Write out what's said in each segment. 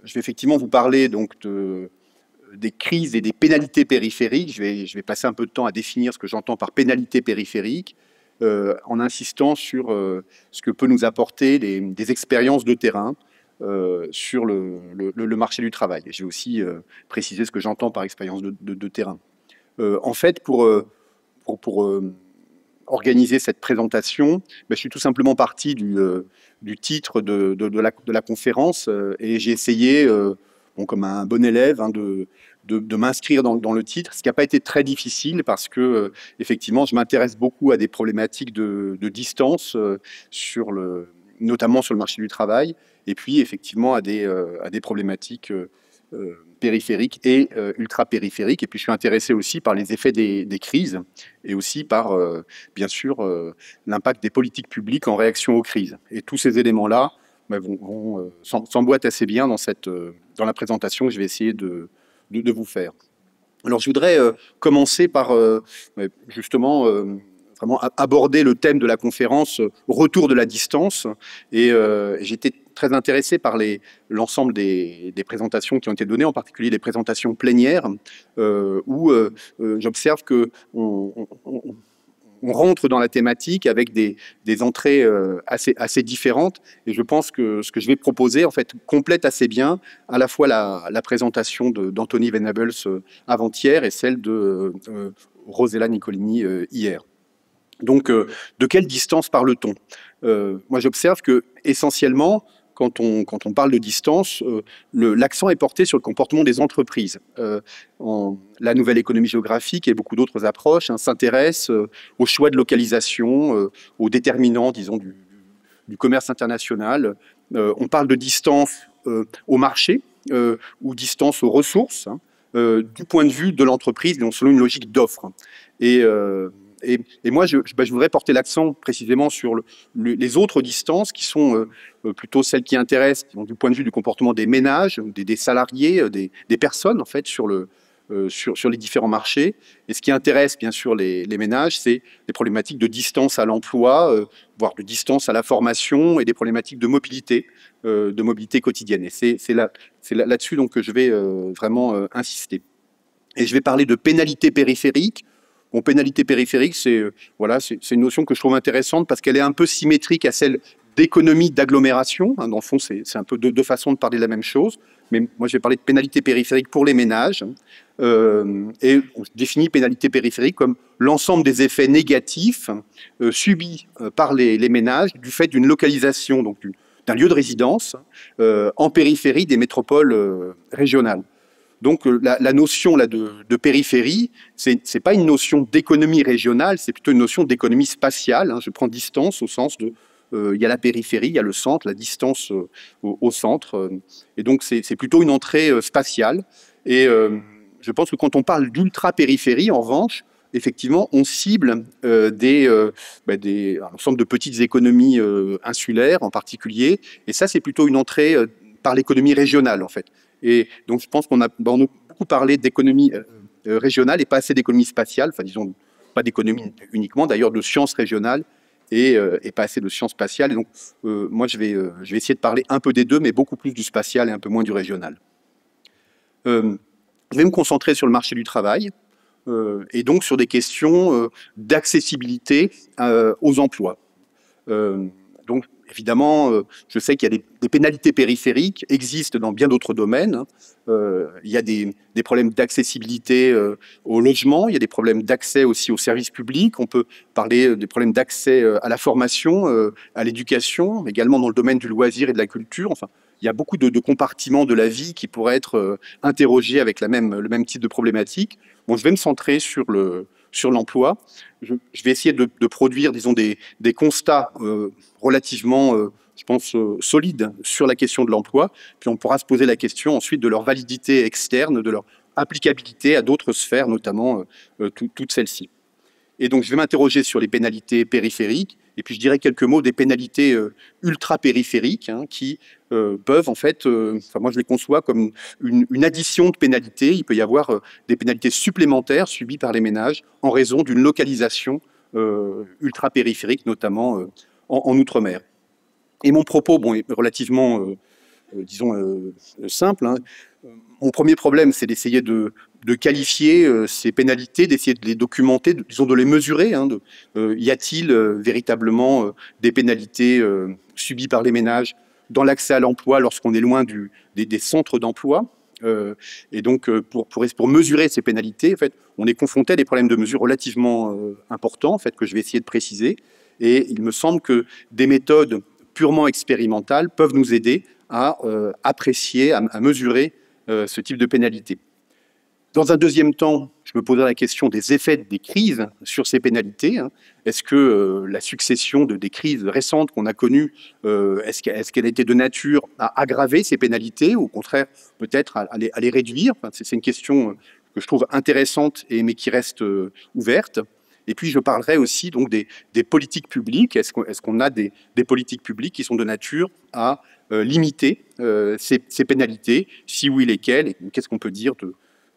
je vais effectivement vous parler donc des crises et des pénalités périphériques. Je vais passer un peu de temps à définir ce que j'entends par pénalité périphérique, en insistant sur ce que peut nous apporter des expériences de terrain sur le marché du travail. Et je vais aussi préciser ce que j'entends par expérience de terrain. En fait, pour organiser cette présentation, ben, je suis tout simplement parti du titre de la conférence et j'ai essayé, bon, comme un bon élève, hein, de m'inscrire dans le titre, ce qui n'a pas été très difficile parce que effectivement, je m'intéresse beaucoup à des problématiques de distance, notamment sur le marché du travail, et puis effectivement à des problématiques périphériques et ultra-périphériques. Et puis je suis intéressé aussi par les effets des crises et aussi par, bien sûr, l'impact des politiques publiques en réaction aux crises. Et tous ces éléments-là s'emboîtent assez bien dans la présentation que je vais essayer de vous faire. Alors je voudrais commencer par justement vraiment aborder le thème de la conférence, retour de la distance. Et j'étais très intéressé par l'ensemble des présentations qui ont été données, en particulier les présentations plénières, où j'observe qu'on rentre dans la thématique avec des entrées assez différentes. Et je pense que ce que je vais proposer, en fait, complète assez bien à la fois la présentation d'Anthony Venables avant-hier et celle de Rosella Nicolini hier. Donc, de quelle distance parle-t-on? Moi, j'observe que essentiellement, quand on parle de distance, l'accent est porté sur le comportement des entreprises. La nouvelle économie géographique et beaucoup d'autres approches s'intéressent au choix de localisation, aux déterminants, disons, du commerce international. On parle de distance au marché ou distance aux ressources, du point de vue de l'entreprise, donc selon une logique d'offre. Et moi, je voudrais porter l'accent précisément sur les autres distances qui sont plutôt celles qui intéressent donc, du point de vue du comportement des ménages, des salariés, des personnes en fait sur les différents marchés. Et ce qui intéresse bien sûr les ménages, c'est des problématiques de distance à l'emploi, voire de distance à la formation et des problématiques de mobilité quotidienne. Et c'est là-dessus donc que je vais vraiment insister. Et je vais parler de pénalité périphérique. Bon, pénalité périphérique, c'est une notion que je trouve intéressante parce qu'elle est un peu symétrique à celle d'économie d'agglomération. Dans le fond, c'est un peu deux façons de parler de la même chose. Mais moi, je vais parler de pénalité périphérique pour les ménages. Et on définit pénalité périphérique comme l'ensemble des effets négatifs subis par les ménages du fait d'une localisation, donc d'un lieu de résidence en périphérie des métropoles régionales. Donc la notion là, de périphérie, c'est pas une notion d'économie régionale, c'est plutôt une notion d'économie spatiale. Je prends distance au sens de il y a la périphérie, il y a le centre, la distance au centre. Et donc c'est plutôt une entrée spatiale. Et je pense que quand on parle d'ultra-périphérie, en revanche, effectivement, on cible un ensemble de petites économies insulaires en particulier. Et ça, c'est plutôt une entrée par l'économie régionale, en fait. Et donc, je pense qu'on a beaucoup parlé d'économie régionale et pas assez d'économie spatiale, enfin, disons, pas d'économie uniquement, d'ailleurs, de sciences régionales et pas assez de sciences spatiales. Et donc, moi, je vais essayer de parler un peu des deux, mais beaucoup plus du spatial et un peu moins du régional. Je vais me concentrer sur le marché du travail et donc sur des questions d'accessibilité aux emplois. Donc, évidemment, je sais qu'il y a des pénalités périphériques existent dans bien d'autres domaines. Il y a des problèmes d'accessibilité au logement, il y a des problèmes d'accès aussi aux services publics. On peut parler des problèmes d'accès à la formation, à l'éducation, également dans le domaine du loisir et de la culture. Enfin, il y a beaucoup de compartiments de la vie qui pourraient être interrogés avec le même type de problématique. Bon, je vais me centrer sur l'emploi. Je vais essayer de produire, disons, des constats relativement, je pense, solides sur la question de l'emploi. Puis on pourra se poser la question ensuite de leur validité externe, de leur applicabilité à d'autres sphères, notamment toutes celles-ci. Et donc, je vais m'interroger sur les pénalités périphériques, et puis je dirai quelques mots des pénalités ultra-périphériques, qui peuvent, en fait, moi je les conçois comme une addition de pénalités. Il peut y avoir des pénalités supplémentaires subies par les ménages en raison d'une localisation ultra-périphérique, notamment en Outre-mer. Et mon propos, bon, est relativement disons, simples, hein. Mon premier problème, c'est d'essayer de qualifier ces pénalités, d'essayer de les documenter, disons de les mesurer. Hein, y a-t-il véritablement des pénalités subies par les ménages dans l'accès à l'emploi lorsqu'on est loin des centres d'emploi? Et donc, pour mesurer ces pénalités, en fait, on est confronté à des problèmes de mesure relativement importants, en fait, que je vais essayer de préciser. Et il me semble que des méthodes purement expérimentales peuvent nous aider à apprécier, à mesurer ce type de pénalité. Dans un deuxième temps, je me poserai la question des effets des crises sur ces pénalités. Est-ce que la succession des crises récentes qu'on a connues, est-ce qu'elle était de nature à aggraver ces pénalités ou au contraire peut-être à les réduire? Enfin, c'est une question que je trouve intéressante mais qui reste ouverte. Et puis je parlerai aussi donc des politiques publiques. Est-ce qu'on a des politiques publiques qui sont de nature à limiter ces pénalités? Si oui, lesquelles? Et qu'est-ce qu'on peut dire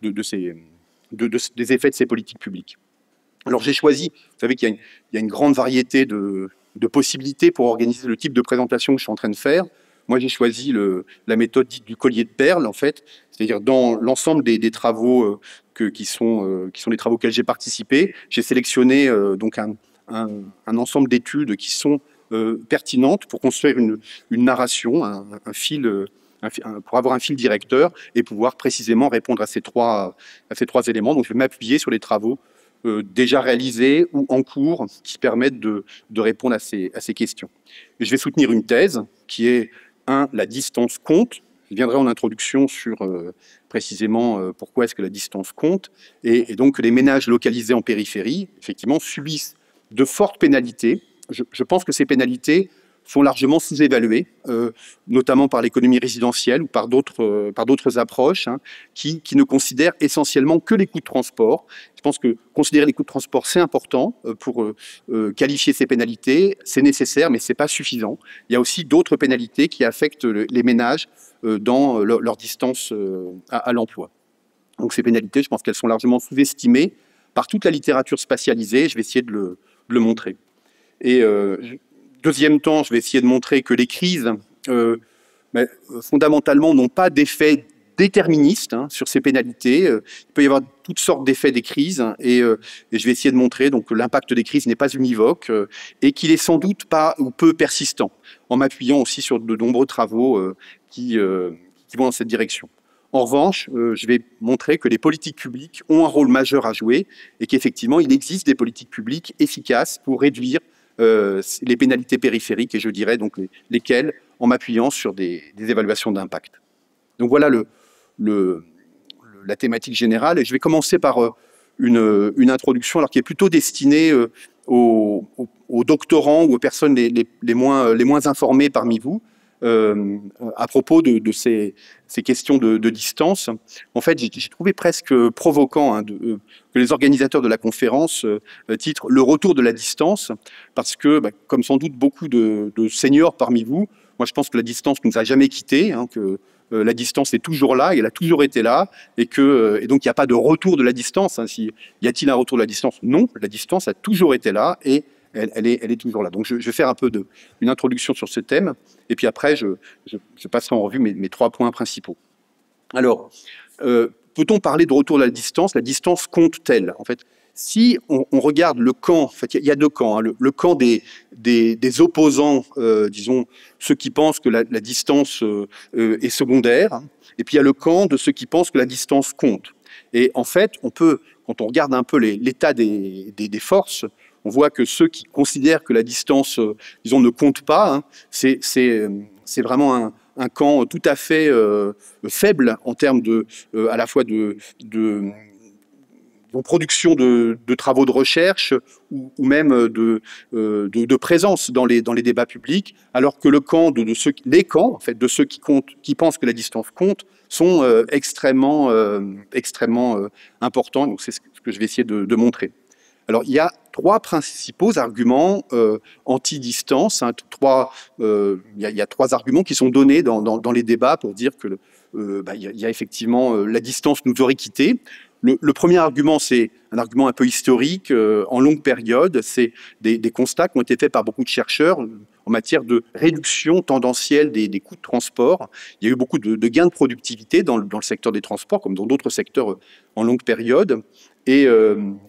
des effets de ces politiques publiques? Alors j'ai choisi, vous savez qu'il y a une grande variété de possibilités pour organiser le type de présentation que je suis en train de faire. Moi j'ai choisi la méthode dite du collier de perles, en fait, c'est-à-dire dans l'ensemble des travaux qui sont les travaux auxquels j'ai participé, j'ai sélectionné donc un ensemble d'études qui sont pertinentes pour construire une narration, un fil, pour avoir un fil directeur et pouvoir précisément répondre à ces trois éléments. Donc je vais m'appuyer sur les travaux déjà réalisés ou en cours qui permettent de répondre à ces questions. Et je vais soutenir une thèse qui est, la distance compte. Je viendrai en introduction sur précisément pourquoi est-ce que la distance compte, et donc que les ménages localisés en périphérie, effectivement, subissent de fortes pénalités. Je pense que ces pénalités sont largement sous-évaluées, notamment par l'économie résidentielle ou par d'autres approches, hein, qui ne considèrent essentiellement que les coûts de transport. Je pense que considérer les coûts de transport, c'est important pour qualifier ces pénalités, c'est nécessaire, mais ce n'est pas suffisant. Il y a aussi d'autres pénalités qui affectent les ménages dans leur distance à l'emploi. Donc ces pénalités, je pense qu'elles sont largement sous-estimées par toute la littérature spatialisée. Je vais essayer de le montrer. Et deuxième temps, je vais essayer de montrer que les crises, fondamentalement, n'ont pas d'effet déterministe hein, sur ces pénalités. Il peut y avoir toutes sortes d'effets des crises, et je vais essayer de montrer donc, que l'impact des crises n'est pas univoque et qu'il est sans doute pas ou peu persistant, en m'appuyant aussi sur de nombreux travaux qui vont dans cette direction. En revanche, je vais montrer que les politiques publiques ont un rôle majeur à jouer et qu'effectivement, il existe des politiques publiques efficaces pour réduire les pénalités périphériques, et je dirais donc lesquelles, en m'appuyant sur des évaluations d'impact. Donc voilà la thématique générale, et je vais commencer par une introduction alors, qui est plutôt destinée aux doctorants ou aux personnes les moins informées parmi vous, à propos de ces questions de distance. En fait, j'ai trouvé presque provoquant hein, que les organisateurs de la conférence titrent « Le retour de la distance », parce que, comme sans doute beaucoup de seniors parmi vous, moi je pense que la distance ne nous a jamais quittés, hein, que la distance est toujours là, elle a toujours été là, et donc il n'y a pas de retour de la distance. Hein. Y a-t-il un retour de la distance? Non, la distance a toujours été là, et elle est toujours là. Donc je vais faire un peu une introduction sur ce thème, et puis après je passerai en revue mes 3 points principaux. Alors, peut-on parler de retour de la distance? La distance compte-t-elle? En fait, si on regarde le camp, en fait, il y a 2 camps, hein, le camp des opposants, disons, ceux qui pensent que la distance est secondaire, hein, et puis il y a le camp de ceux qui pensent que la distance compte. Et en fait, quand on regarde un peu l'état des forces, on voit que ceux qui considèrent que la distance, disons, ne compte pas, hein, c'est vraiment un camp tout à fait faible en termes à la fois de production de travaux de recherche ou même de présence dans les débats publics, alors que les camps en fait, de ceux qui pensent que la distance compte sont extrêmement importants. Donc c'est ce que je vais essayer de montrer. Alors, il y a 3 principaux arguments anti-distance. Hein, il y a 3 arguments qui sont donnés dans les débats pour dire que il y a effectivement la distance nous aurait quittés. Le premier argument, c'est un argument un peu historique, en longue période. C'est des constats qui ont été faits par beaucoup de chercheurs, en matière de réduction tendancielle des coûts de transport. Il y a eu beaucoup de gains de productivité dans le secteur des transports, comme dans d'autres secteurs en longue période. Et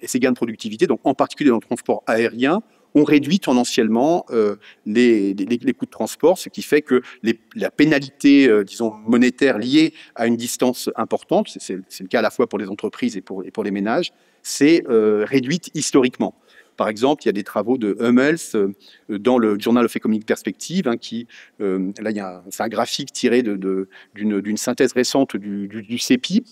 ces gains de productivité, donc en particulier dans le transport aérien, ont réduit tendanciellement les coûts de transport, ce qui fait que la pénalité, disons, monétaire liée à une distance importante, c'est le cas à la fois pour les entreprises et pour les ménages, c'est réduite historiquement. Par exemple, il y a des travaux de Hummels dans le Journal of Economic Perspective, hein, c'est un graphique tiré d'une synthèse récente du CEPI,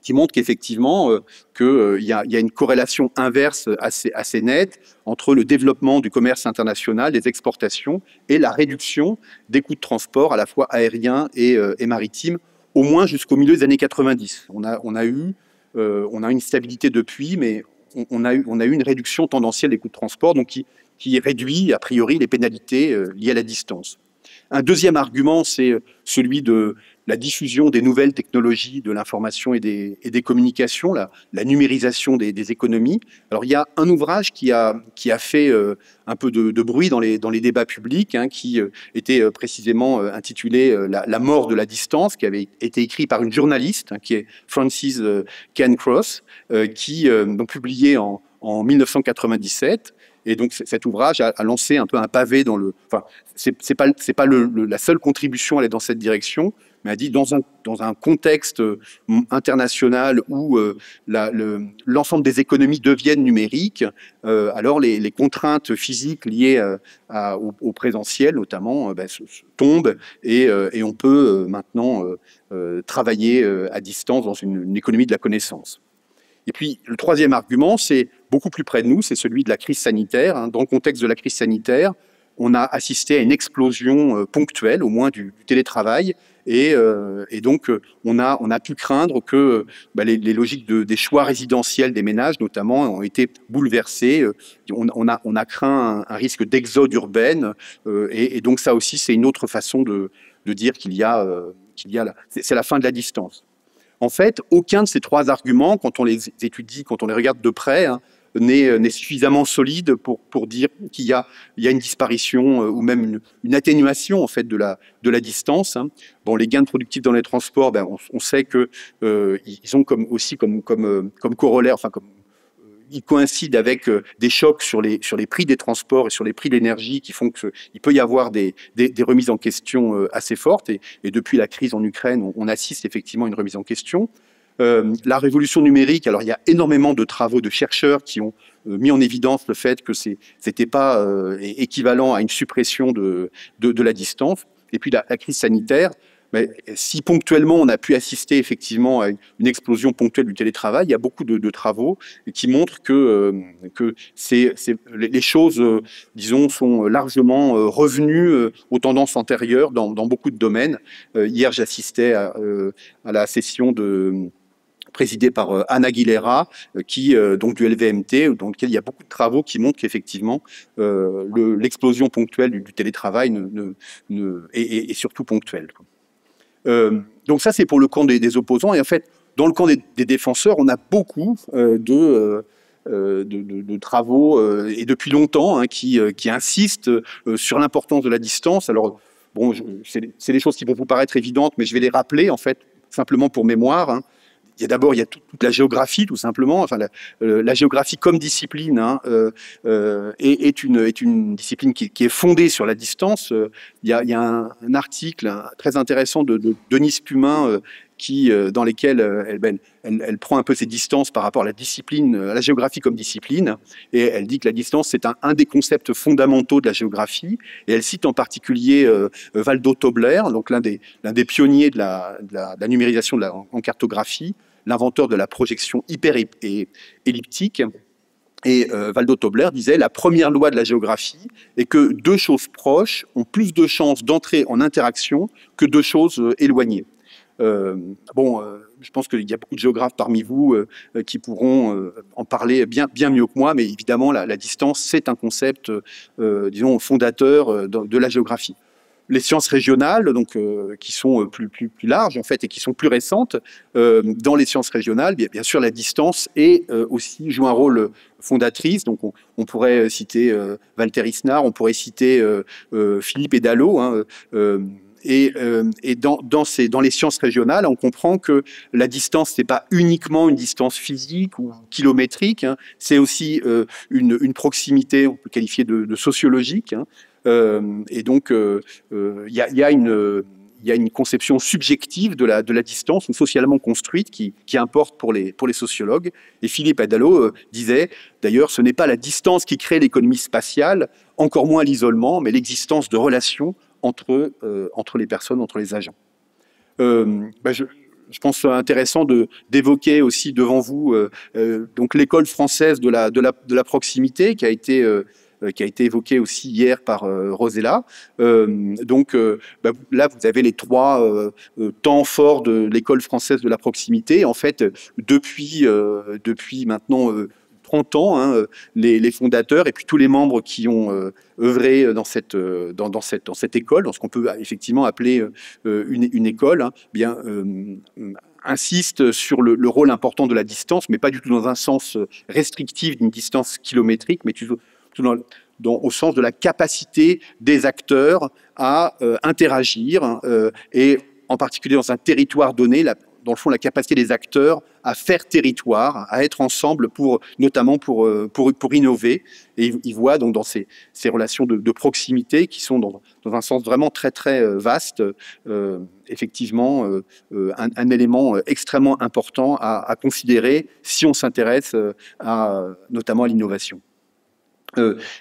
qui montre qu'effectivement, qu'il y a une corrélation inverse assez nette entre le développement du commerce international, des exportations, et la réduction des coûts de transport, à la fois aériens et maritimes, au moins jusqu'au milieu des années 90. On a eu une stabilité depuis, mais on a eu une réduction tendancielle des coûts de transport, donc qui réduit, a priori, les pénalités liées à la distance. Un deuxième argument, c'est celui de la diffusion des nouvelles technologies de l'information et des communications, la numérisation des économies. Alors, il y a un ouvrage qui a fait un peu de bruit dans les débats publics, hein, qui était précisément intitulé la mort de la distance, qui avait été écrit par une journaliste, hein, qui est Frances Cairncross, qui donc publié en 1997. Et donc cet ouvrage a lancé un peu un pavé dans le. Enfin, c'est pas la seule contribution à aller dans cette direction, mais a dit dans un contexte international où l'ensemble des économies deviennent numériques, alors les contraintes physiques liées au présentiel, notamment, tombent et on peut maintenant travailler à distance dans une économie de la connaissance. Et puis, le troisième argument, c'est beaucoup plus près de nous, c'est celui de la crise sanitaire. Hein. Dans le contexte de la crise sanitaire, on a assisté à une explosion ponctuelle, au moins du télétravail, et donc on a pu craindre que les logiques des choix résidentiels des ménages, notamment, ont été bouleversées. On a craint un risque d'exode urbaine, et donc ça aussi, c'est une autre façon de dire c'est la fin de la distance. En fait, aucun de ces trois arguments, quand on les étudie, quand on les regarde de près, hein, n'est suffisamment solide pour dire qu'il y a une disparition ou même une atténuation en fait de la distance. Hein. Bon, les gains productifs dans les transports, on sait que ils ont comme corollaire, enfin ils coïncident avec des chocs sur les prix des transports et sur les prix de l'énergie qui font qu'il peut y avoir des remises en question assez fortes. Et depuis la crise en Ukraine, on assiste effectivement à une remise en question. La révolution numérique, alors il y a énormément de travaux de chercheurs qui ont mis en évidence le fait que c'était pas équivalent à une suppression de la distance. Et puis la crise sanitaire, mais si ponctuellement on a pu assister effectivement à une explosion ponctuelle du télétravail, il y a beaucoup de travaux qui montrent que les choses, disons, sont largement revenues aux tendances antérieures dans beaucoup de domaines. Hier, j'assistais à la session présidée par Anne Aguilera, donc du LVMT, dans lequel il y a beaucoup de travaux qui montrent qu'effectivement l'explosion ponctuelle du télétravail est surtout ponctuelle. Donc ça, c'est pour le camp des opposants. Et en fait, dans le camp des défenseurs, on a beaucoup de travaux, et depuis longtemps, hein, qui insistent sur l'importance de la distance. Alors, bon, c'est des choses qui vont vous paraître évidentes, mais je vais les rappeler, en fait, simplement pour mémoire. Hein. Il y a toute la géographie, tout simplement. Enfin, la géographie comme discipline, hein, est une discipline qui est fondée sur la distance. Il y a un article très intéressant de Denise Pumin dans lesquels elle prend un peu ses distances par rapport à la discipline, à la géographie comme discipline, et elle dit que la distance, c'est un des concepts fondamentaux de la géographie, et elle cite en particulier Waldo Tobler, donc l'un des pionniers de la numérisation en cartographie, l'inventeur de la projection hyper-elliptique. Et Waldo Tobler disait: la première loi de la géographie est que deux choses proches ont plus de chances d'entrer en interaction que deux choses éloignées. Je pense qu'il y a beaucoup de géographes parmi vous qui pourront en parler bien mieux que moi, mais évidemment, la distance, c'est un concept, disons, fondateur de la géographie. les sciences régionales, donc qui sont plus larges en fait et qui sont plus récentes. Dans les sciences régionales, bien sûr, la distance aussi joue un rôle fondatrice. Donc, on pourrait citer Walter Isnard, on pourrait citer Philippe Edalo. Hein, et dans les sciences régionales, on comprend que la distance, c'est pas uniquement une distance physique ou kilométrique, hein, c'est aussi une proximité, on peut qualifier de sociologique. Hein, et donc, il y a une conception subjective de la distance, ou socialement construite, qui importe pour les sociologues. Et Philippe Edalo disait, d'ailleurs, ce n'est pas la distance qui crée l'économie spatiale, encore moins l'isolement, mais l'existence de relations entre les personnes, entre les agents. Je pense intéressant d'évoquer aussi devant vous donc l'école française de la proximité qui a été évoquée aussi hier par Rosella. Là, vous avez les 3 temps forts de l'école française de la proximité. En fait, depuis maintenant 30 ans, hein, les fondateurs et puis tous les membres qui ont œuvré dans cette école, dans ce qu'on peut effectivement appeler une école, hein, insiste sur le rôle important de la distance, mais pas du tout dans un sens restrictif d'une distance kilométrique, mais plutôt au sens de la capacité des acteurs à interagir, et en particulier dans un territoire donné, dans le fond, la capacité des acteurs à faire territoire, à être ensemble notamment pour innover. Et ils voient donc dans ces relations de proximité qui sont dans un sens vraiment très, très vaste, effectivement, un élément extrêmement important à considérer si on s'intéresse notamment à l'innovation.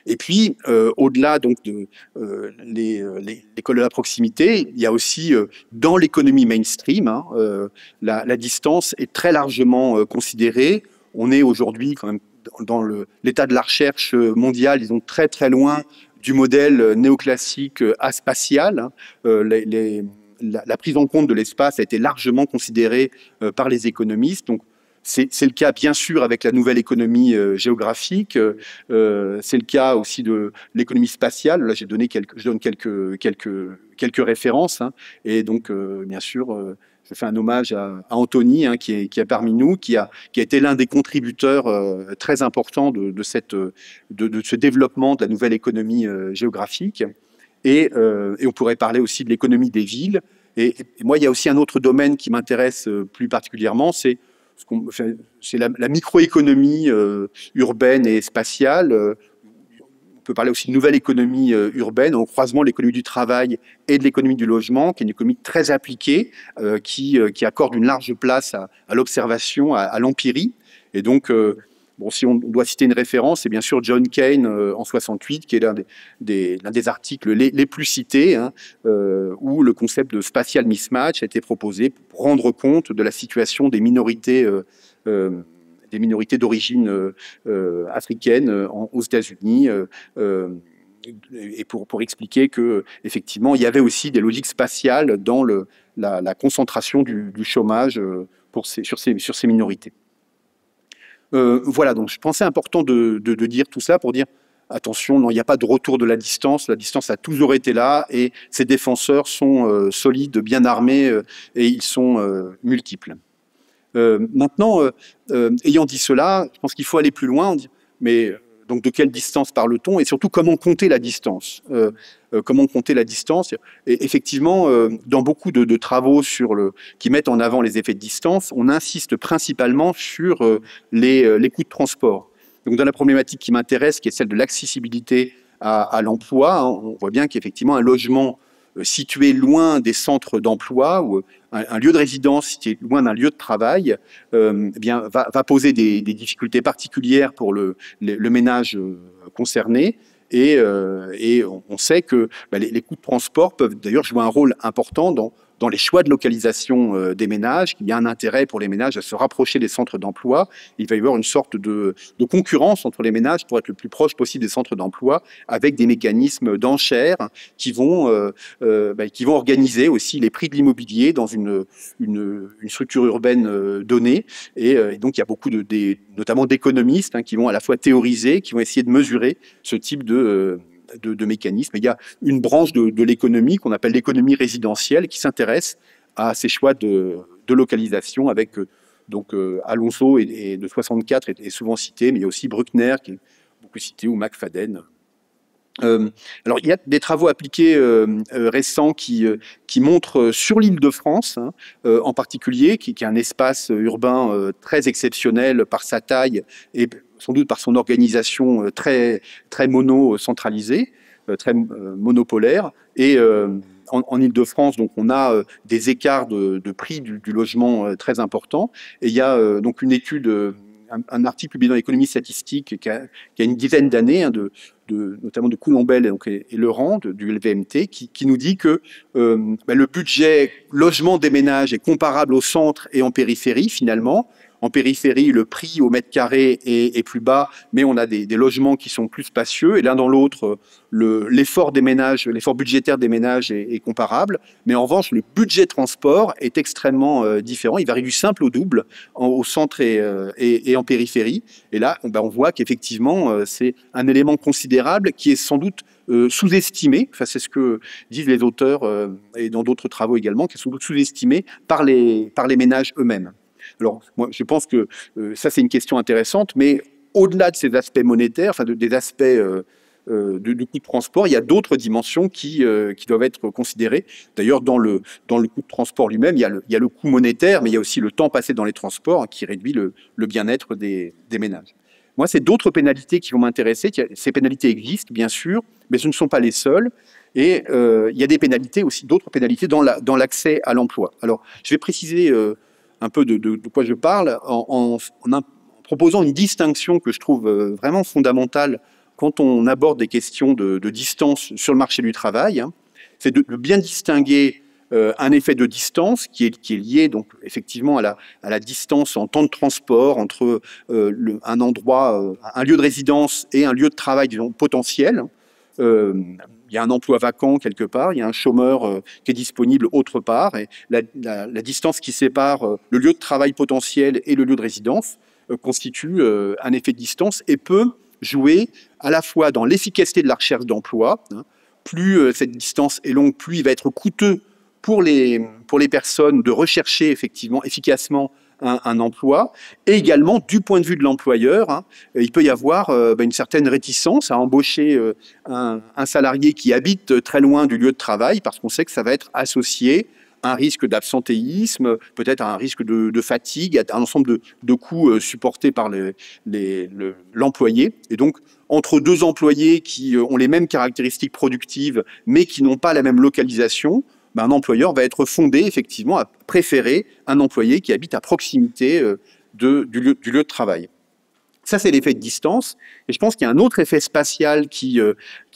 Et puis, au-delà donc de l'école de la proximité, il y a aussi dans l'économie mainstream, hein, la distance est très largement considérée. On est aujourd'hui quand même dans l'état de la recherche mondiale, disons très très loin du modèle néoclassique aspatial. Hein. La prise en compte de l'espace a été largement considérée par les économistes. Donc, c'est le cas, bien sûr, avec la nouvelle économie géographique. C'est le cas aussi de l'économie spatiale. Là, je donne quelques références. Hein. Et donc, bien sûr, je fais un hommage à Anthony, hein, qui est parmi nous, qui a été l'un des contributeurs très importants de ce développement de la nouvelle économie géographique. Et on pourrait parler aussi de l'économie des villes. Et moi, il y a aussi un autre domaine qui m'intéresse plus particulièrement, c'est la microéconomie urbaine et spatiale. On peut parler aussi de nouvelle économie urbaine, au croisement de l'économie du travail et de l'économie du logement, qui est une économie très appliquée, qui accorde une large place à l'observation, à l'empirie. Et donc, si on doit citer une référence, c'est bien sûr John Kane en 68, qui est l'un des articles les plus cités, hein, où le concept de spatial mismatch a été proposé pour rendre compte de la situation des minorités d'origine africaine aux États-Unis, et pour expliquer que effectivement il y avait aussi des logiques spatiales dans la concentration du chômage sur ces minorités. Voilà, donc je pensais important de dire tout ça pour dire attention, non, il n'y a pas de retour de la distance a toujours été là et ses défenseurs sont solides, bien armés et ils sont multiples. Maintenant, ayant dit cela, je pense qu'il faut aller plus loin, mais donc de quelle distance parle-t-on et surtout comment compter la distance comment compter la distance. Et effectivement, dans beaucoup de travaux qui mettent en avant les effets de distance, on insiste principalement sur les coûts de transport. Donc dans la problématique qui m'intéresse, qui est celle de l'accessibilité à l'emploi, hein, on voit bien qu'effectivement un logement situé loin des centres d'emploi ou un lieu de résidence situé loin d'un lieu de travail va poser des difficultés particulières pour le ménage concerné. Et on sait que les coûts de transport peuvent d'ailleurs jouer un rôle important dans les choix de localisation des ménages, qu'il y a un intérêt pour les ménages à se rapprocher des centres d'emploi. Il va y avoir une sorte de concurrence entre les ménages pour être le plus proche possible des centres d'emploi, avec des mécanismes d'enchères qui vont organiser aussi les prix de l'immobilier dans une structure urbaine donnée. Et donc, il y a beaucoup notamment d'économistes qui vont à la fois théoriser, qui vont essayer de mesurer ce type de mécanismes. Il y a une branche de l'économie qu'on appelle l'économie résidentielle qui s'intéresse à ces choix de localisation avec Alonso et de 64 est souvent cité, mais il y a aussi Bruckner qui est beaucoup cité ou McFadden. Alors, il y a des travaux appliqués récents qui montrent sur l'Île-de-France, en particulier, qui est un espace urbain très exceptionnel par sa taille et sans doute par son organisation très mono-centralisée, très monopolaire. Et en Île-de-France, donc, on a des écarts de prix du logement très importants. Et il y a donc une étude, un article publié dans l'économie statistique qui a une dizaine d'années, notamment de Coulombelle et Leurent du LVMT, qui nous dit que le budget logement des ménages est comparable au centre et en périphérie finalement. En périphérie, le prix au mètre carré est plus bas, mais on a des logements qui sont plus spacieux. Et l'un dans l'autre, l'effort budgétaire des ménages est comparable. Mais en revanche, le budget transport est extrêmement différent. Il varie du simple au double au centre et en périphérie. Et là, on voit qu'effectivement, c'est un élément considérable qui est sans doute sous-estimé. Enfin, c'est ce que disent les auteurs et dans d'autres travaux également, qui est sans doute sous-estimé par les ménages eux-mêmes. Alors, moi, je pense que ça, c'est une question intéressante, mais au-delà de ces aspects monétaires, enfin, des aspects du coût de transport, il y a d'autres dimensions qui doivent être considérées. D'ailleurs, dans le coût de transport lui-même, il y a le coût monétaire, mais il y a aussi le temps passé dans les transports qui réduit le bien-être des ménages. Moi, c'est d'autres pénalités qui vont m'intéresser. Ces pénalités existent, bien sûr, mais ce ne sont pas les seules. Et il y a des pénalités aussi, d'autres pénalités dans l'accès à l'emploi. Alors, je vais préciser un peu de quoi je parle, en proposant une distinction que je trouve vraiment fondamentale quand on aborde des questions de distance sur le marché du travail. C'est de bien distinguer un effet de distance qui est lié donc effectivement à la distance en temps de transport entre un endroit, un lieu de résidence et un lieu de travail, disons, potentiel. Il y a un emploi vacant quelque part, il y a un chômeur qui est disponible autre part, et la distance qui sépare le lieu de travail potentiel et le lieu de résidence constitue un effet de distance et peut jouer à la fois dans l'efficacité de la recherche d'emploi. Plus cette distance est longue, plus il va être coûteux pour les personnes de rechercher effectivement efficacement un emploi, et également du point de vue de l'employeur, il peut y avoir une certaine réticence à embaucher un salarié qui habite très loin du lieu de travail parce qu'on sait que ça va être associé à un risque d'absentéisme, peut-être à un risque de fatigue, à un ensemble de coûts supportés par l'employé. Et donc, entre deux employés qui ont les mêmes caractéristiques productives mais qui n'ont pas la même localisation, un employeur va être fondé effectivement à préférer un employé qui habite à proximité du lieu de travail. Ça, c'est l'effet de distance. Et je pense qu'il y a un autre effet spatial qui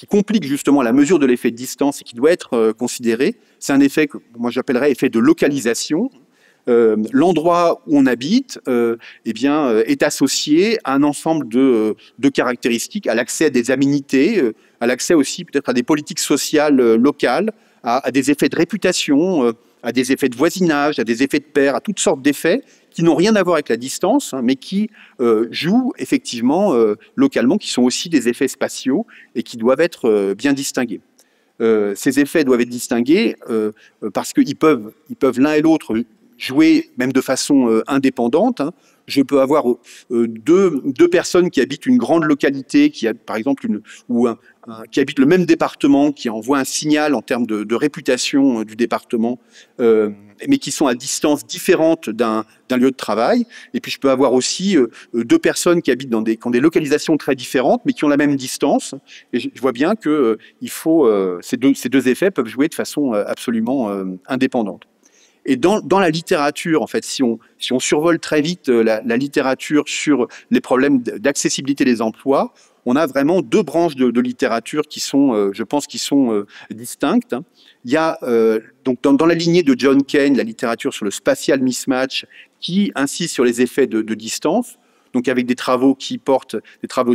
complique justement la mesure de l'effet de distance et qui doit être considéré. C'est un effet que moi j'appellerais effet de localisation. L'endroit où on habite est associé à un ensemble de caractéristiques, à l'accès à des aménités, à l'accès aussi peut-être à des politiques sociales locales, à des effets de réputation, à des effets de voisinage, à des effets de pair, à toutes sortes d'effets qui n'ont rien à voir avec la distance, mais qui jouent effectivement localement, qui sont aussi des effets spatiaux et qui doivent être bien distingués. Ces effets doivent être distingués parce qu'ils peuvent l'un et l'autre jouer même de façon indépendante. Je peux avoir deux personnes qui habitent une grande localité, qui a par exemple qui habitent le même département, qui envoient un signal en termes de réputation du département, mais qui sont à distance différente d'un lieu de travail. Et puis je peux avoir aussi deux personnes qui habitent qui ont des localisations très différentes, mais qui ont la même distance. Et je vois bien que ces deux effets peuvent jouer de façon absolument indépendante. Et dans la littérature, en fait, si on survole très vite la littérature sur les problèmes d'accessibilité des emplois, on a vraiment deux branches de littérature qui sont, je pense, distinctes. Il y a donc dans la lignée de John Kane, la littérature sur le spatial mismatch, qui insiste sur les effets de distance. Donc avec des travaux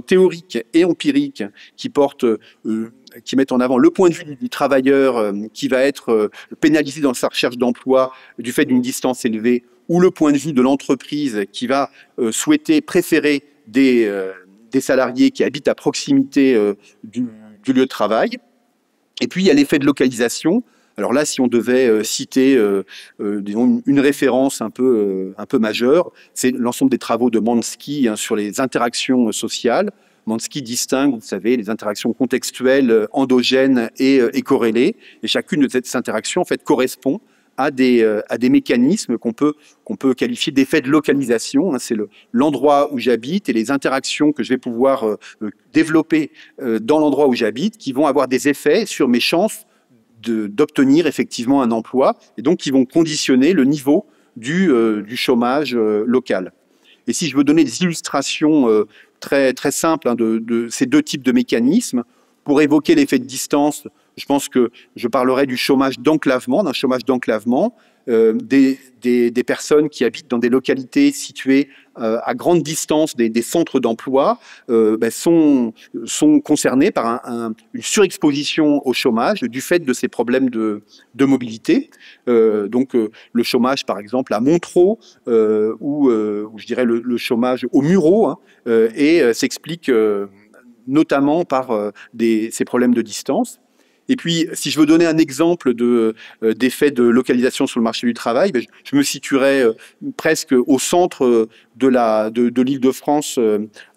théoriques et empiriques qui mettent en avant le point de vue du travailleur qui va être pénalisé dans sa recherche d'emploi du fait d'une distance élevée, ou le point de vue de l'entreprise qui va préférer des salariés qui habitent à proximité du du lieu de travail. Et puis, il y a l'effet de localisation. Alors là, si on devait citer disons une référence un peu majeure, c'est l'ensemble des travaux de Mansky sur les interactions sociales. Mansky distingue, vous savez, les interactions contextuelles, endogènes et corrélées. Et chacune de ces interactions, en fait, correspond à des mécanismes qu'on peut qualifier d'effets de localisation. C'est l'endroit où j'habite et les interactions que je vais pouvoir développer dans l'endroit où j'habite qui vont avoir des effets sur mes chances d'obtenir effectivement un emploi et donc qui vont conditionner le niveau du chômage local. Et si je veux donner des illustrations très simples de ces deux types de mécanismes, pour évoquer l'effet de distance, je pense que je parlerai du chômage d'enclavement, d'un chômage d'enclavement, des personnes qui habitent dans des localités situées à grande distance des centres d'emploi sont concernées par une surexposition au chômage du fait de ces problèmes de mobilité. Donc le chômage, par exemple, à Montereau, ou je dirais le chômage au Mureau, s'explique notamment par ces problèmes de distance. Et puis, si je veux donner un exemple d'effet de localisation sur le marché du travail, je me situerais presque au centre de l'Île-de-France,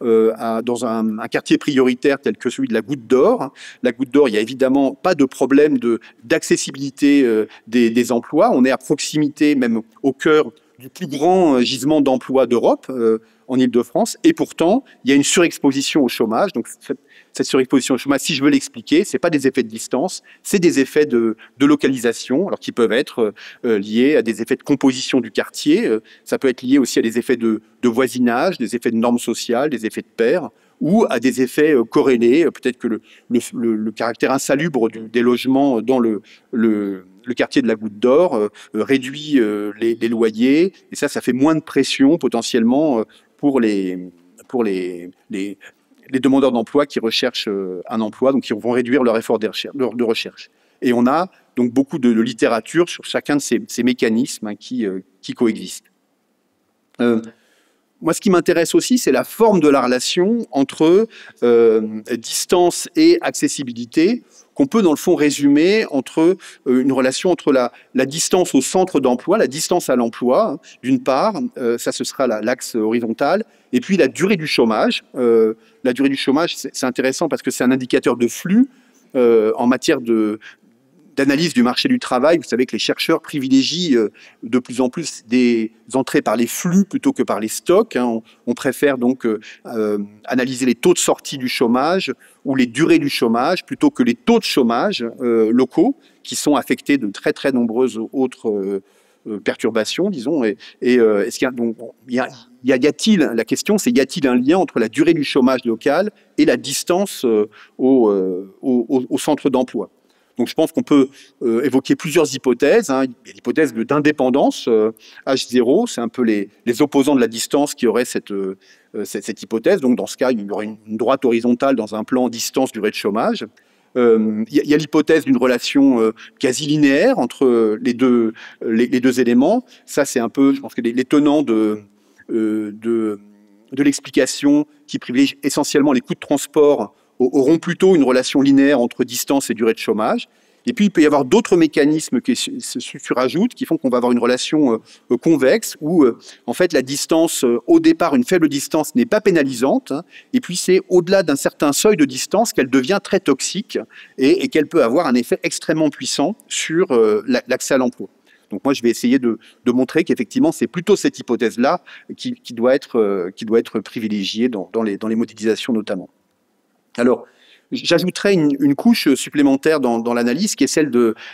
dans un quartier prioritaire tel que celui de la Goutte d'Or. La Goutte d'Or, il n'y a évidemment pas de problème d'accessibilité des emplois. On est à proximité, même au cœur du plus grand gisement d'emplois d'Europe, en Île-de-France, et pourtant, il y a une surexposition au chômage. Donc, cette surexposition au chômage, si je veux l'expliquer, ce n'est pas des effets de distance, c'est des effets de localisation, alors qui peuvent être liés à des effets de composition du quartier, ça peut être lié aussi à des effets de voisinage, des effets de normes sociales, des effets de pair, ou à des effets corrélés, peut-être que le caractère insalubre des logements dans le quartier de la Goutte d'Or réduit les loyers, et ça fait moins de pression potentiellement pour les demandeurs d'emploi qui recherchent un emploi, donc qui vont réduire leur effort de recherche. Et on a donc beaucoup de littérature sur chacun de ces mécanismes qui coexistent. Moi, ce qui m'intéresse aussi, c'est la forme de la relation entre distance et accessibilité, qu'on peut dans le fond résumer entre une relation entre la distance au centre d'emploi, la distance à l'emploi, d'une part, ça ce sera l'axe horizontal, et puis la durée du chômage. La durée du chômage, c'est intéressant parce que c'est un indicateur de flux en matière d'analyse du marché du travail. Vous savez que les chercheurs privilégient de plus en plus des entrées par les flux plutôt que par les stocks. On préfère donc analyser les taux de sortie du chômage ou les durées du chômage plutôt que les taux de chômage locaux qui sont affectés de très nombreuses autres perturbations, disons. Est-ce qu'il y a, donc, y a-t-il, la question c'est, y a-t-il un lien entre la durée du chômage local et la distance au centre d'emploi? Donc je pense qu'on peut évoquer plusieurs hypothèses. Il y a l'hypothèse d'indépendance, H0, c'est un peu les opposants de la distance qui auraient cette hypothèse. Donc dans ce cas, il y aurait une droite horizontale dans un plan distance-durée de chômage. Il y a l'hypothèse d'une relation quasi linéaire entre les deux éléments. Ça, c'est un peu, je pense que les tenants de l'explication qui privilégie essentiellement les coûts de transport auront plutôt une relation linéaire entre distance et durée de chômage. Et puis, il peut y avoir d'autres mécanismes qui se surajoutent, qui font qu'on va avoir une relation convexe, où, en fait, la distance, au départ, une faible distance n'est pas pénalisante, et puis c'est au-delà d'un certain seuil de distance qu'elle devient très toxique, et qu'elle peut avoir un effet extrêmement puissant sur l'accès à l'emploi. Donc moi, je vais essayer de montrer qu'effectivement, c'est plutôt cette hypothèse-là qui doit être privilégiée dans les modélisations notamment. Alors, j'ajouterai une couche supplémentaire dans l'analyse qui est celle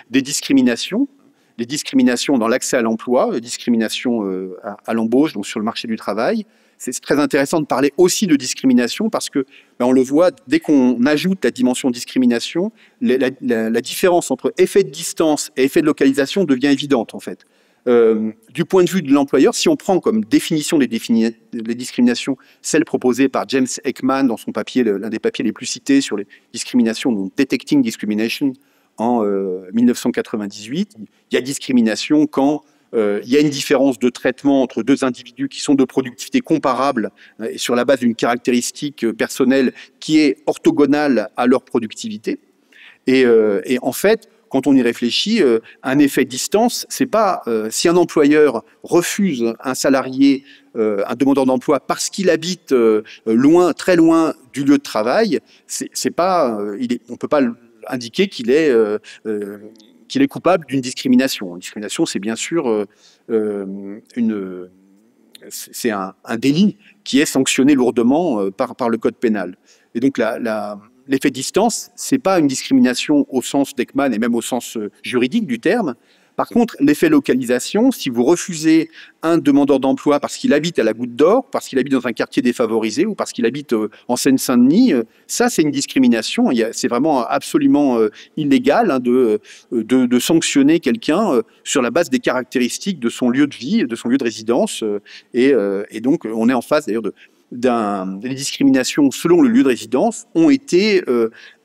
des discriminations. Les discriminations dans l'accès à l'emploi, les discriminations à l'embauche, donc sur le marché du travail. C'est très intéressant de parler aussi de discrimination parce que, on le voit, dès qu'on ajoute la dimension discrimination, la différence entre effet de distance et effet de localisation devient évidente en fait. Du point de vue de l'employeur, si on prend comme définition des discriminations celle proposée par James Heckman dans son papier, l'un des papiers les plus cités sur les discriminations, donc Detecting Discrimination en 1998, il y a discrimination quand il y a une différence de traitement entre deux individus qui sont de productivité comparable et sur la base d'une caractéristique personnelle qui est orthogonale à leur productivité. Et en fait, quand on y réfléchit, un effet distance, c'est pas si un employeur refuse un salarié, un demandeur d'emploi, parce qu'il habite loin, très loin du lieu de travail, c'est pas, on peut pas indiquer qu'il est coupable d'une discrimination. Une discrimination, c'est bien sûr c'est un délit qui est sanctionné lourdement par le code pénal. Et donc l'effet distance, c'est pas une discrimination au sens d'Ekman et même au sens juridique du terme. Par contre, l'effet localisation, si vous refusez un demandeur d'emploi parce qu'il habite à la Goutte d'Or, parce qu'il habite dans un quartier défavorisé ou parce qu'il habite en Seine-Saint-Denis, ça c'est une discrimination. C'est vraiment absolument illégal hein, de sanctionner quelqu'un sur la base des caractéristiques de son lieu de vie, de son lieu de résidence. Et donc on est en face d'ailleurs les discriminations selon le lieu de résidence ont été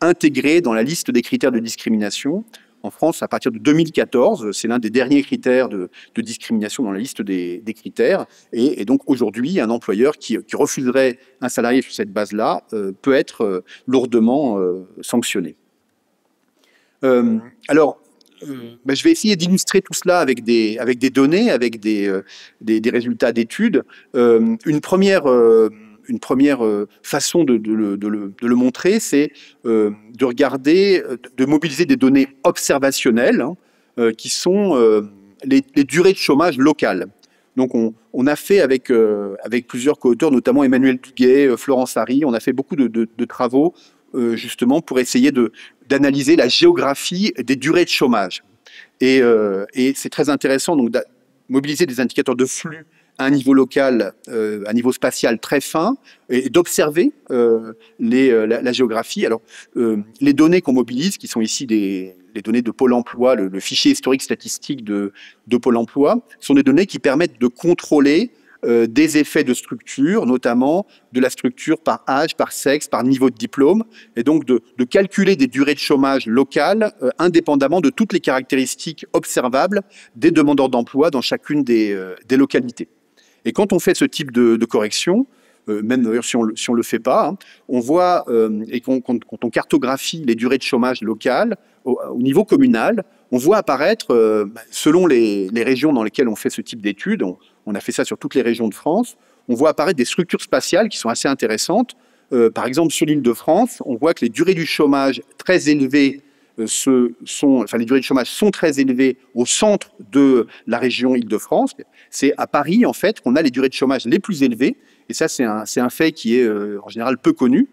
intégrées dans la liste des critères de discrimination. En France, à partir de 2014, c'est l'un des derniers critères de discrimination dans la liste des critères. Et donc aujourd'hui, un employeur qui refuserait un salarié sur cette base-là peut être lourdement sanctionné. Alors, je vais essayer d'illustrer tout cela avec des données, avec des résultats d'études. Une première façon de le montrer, c'est de regarder, de mobiliser des données observationnelles hein, qui sont les durées de chômage locales. Donc on a fait avec plusieurs co-auteurs, notamment Emmanuel Duguet, Florence Harry, on a fait beaucoup de travaux justement pour essayer d'analyser la géographie des durées de chômage. Et c'est très intéressant donc, de mobiliser des indicateurs de flux à un niveau local, à un niveau spatial très fin, et d'observer la géographie. Alors, les données qu'on mobilise, qui sont ici les données de Pôle emploi, le fichier historique statistique de Pôle emploi, sont des données qui permettent de contrôler des effets de structure, notamment de la structure par âge, par sexe, par niveau de diplôme, et donc de calculer des durées de chômage locales indépendamment de toutes les caractéristiques observables des demandeurs d'emploi dans chacune des localités. Et quand on fait ce type de correction, même d'ailleurs si on le fait pas, hein, on voit, et quand on cartographie les durées de chômage locales au niveau communal, on voit apparaître, selon les régions dans lesquelles on fait ce type d'études, on a fait ça sur toutes les régions de France, on voit apparaître des structures spatiales qui sont assez intéressantes. Par exemple, sur l'Île-de-France, on voit que les durées du chômage très élevées les durées de chômage sont très élevées au centre de la région Île-de-France. C'est à Paris, en fait, qu'on a les durées de chômage les plus élevées. Et ça, c'est un fait qui est en général peu connu.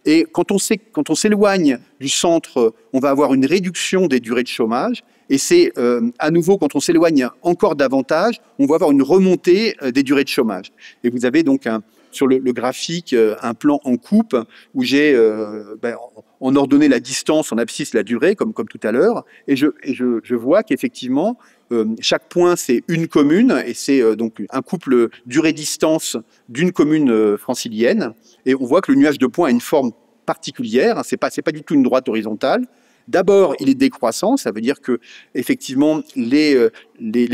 Et quand on s'éloigne du centre, on va avoir une réduction des durées de chômage. Et c'est à nouveau, quand on s'éloigne encore davantage, on va avoir une remontée des durées de chômage. Et vous avez donc sur le graphique un plan en coupe où j'ai en ordonnée la distance, en abscisse la durée, comme tout à l'heure. Et je vois qu'effectivement, chaque point, c'est une commune, et c'est donc un couple durée-distance d'une commune francilienne. Et on voit que le nuage de points a une forme particulière, c'est pas du tout une droite horizontale. D'abord, il est décroissant, ça veut dire que effectivement les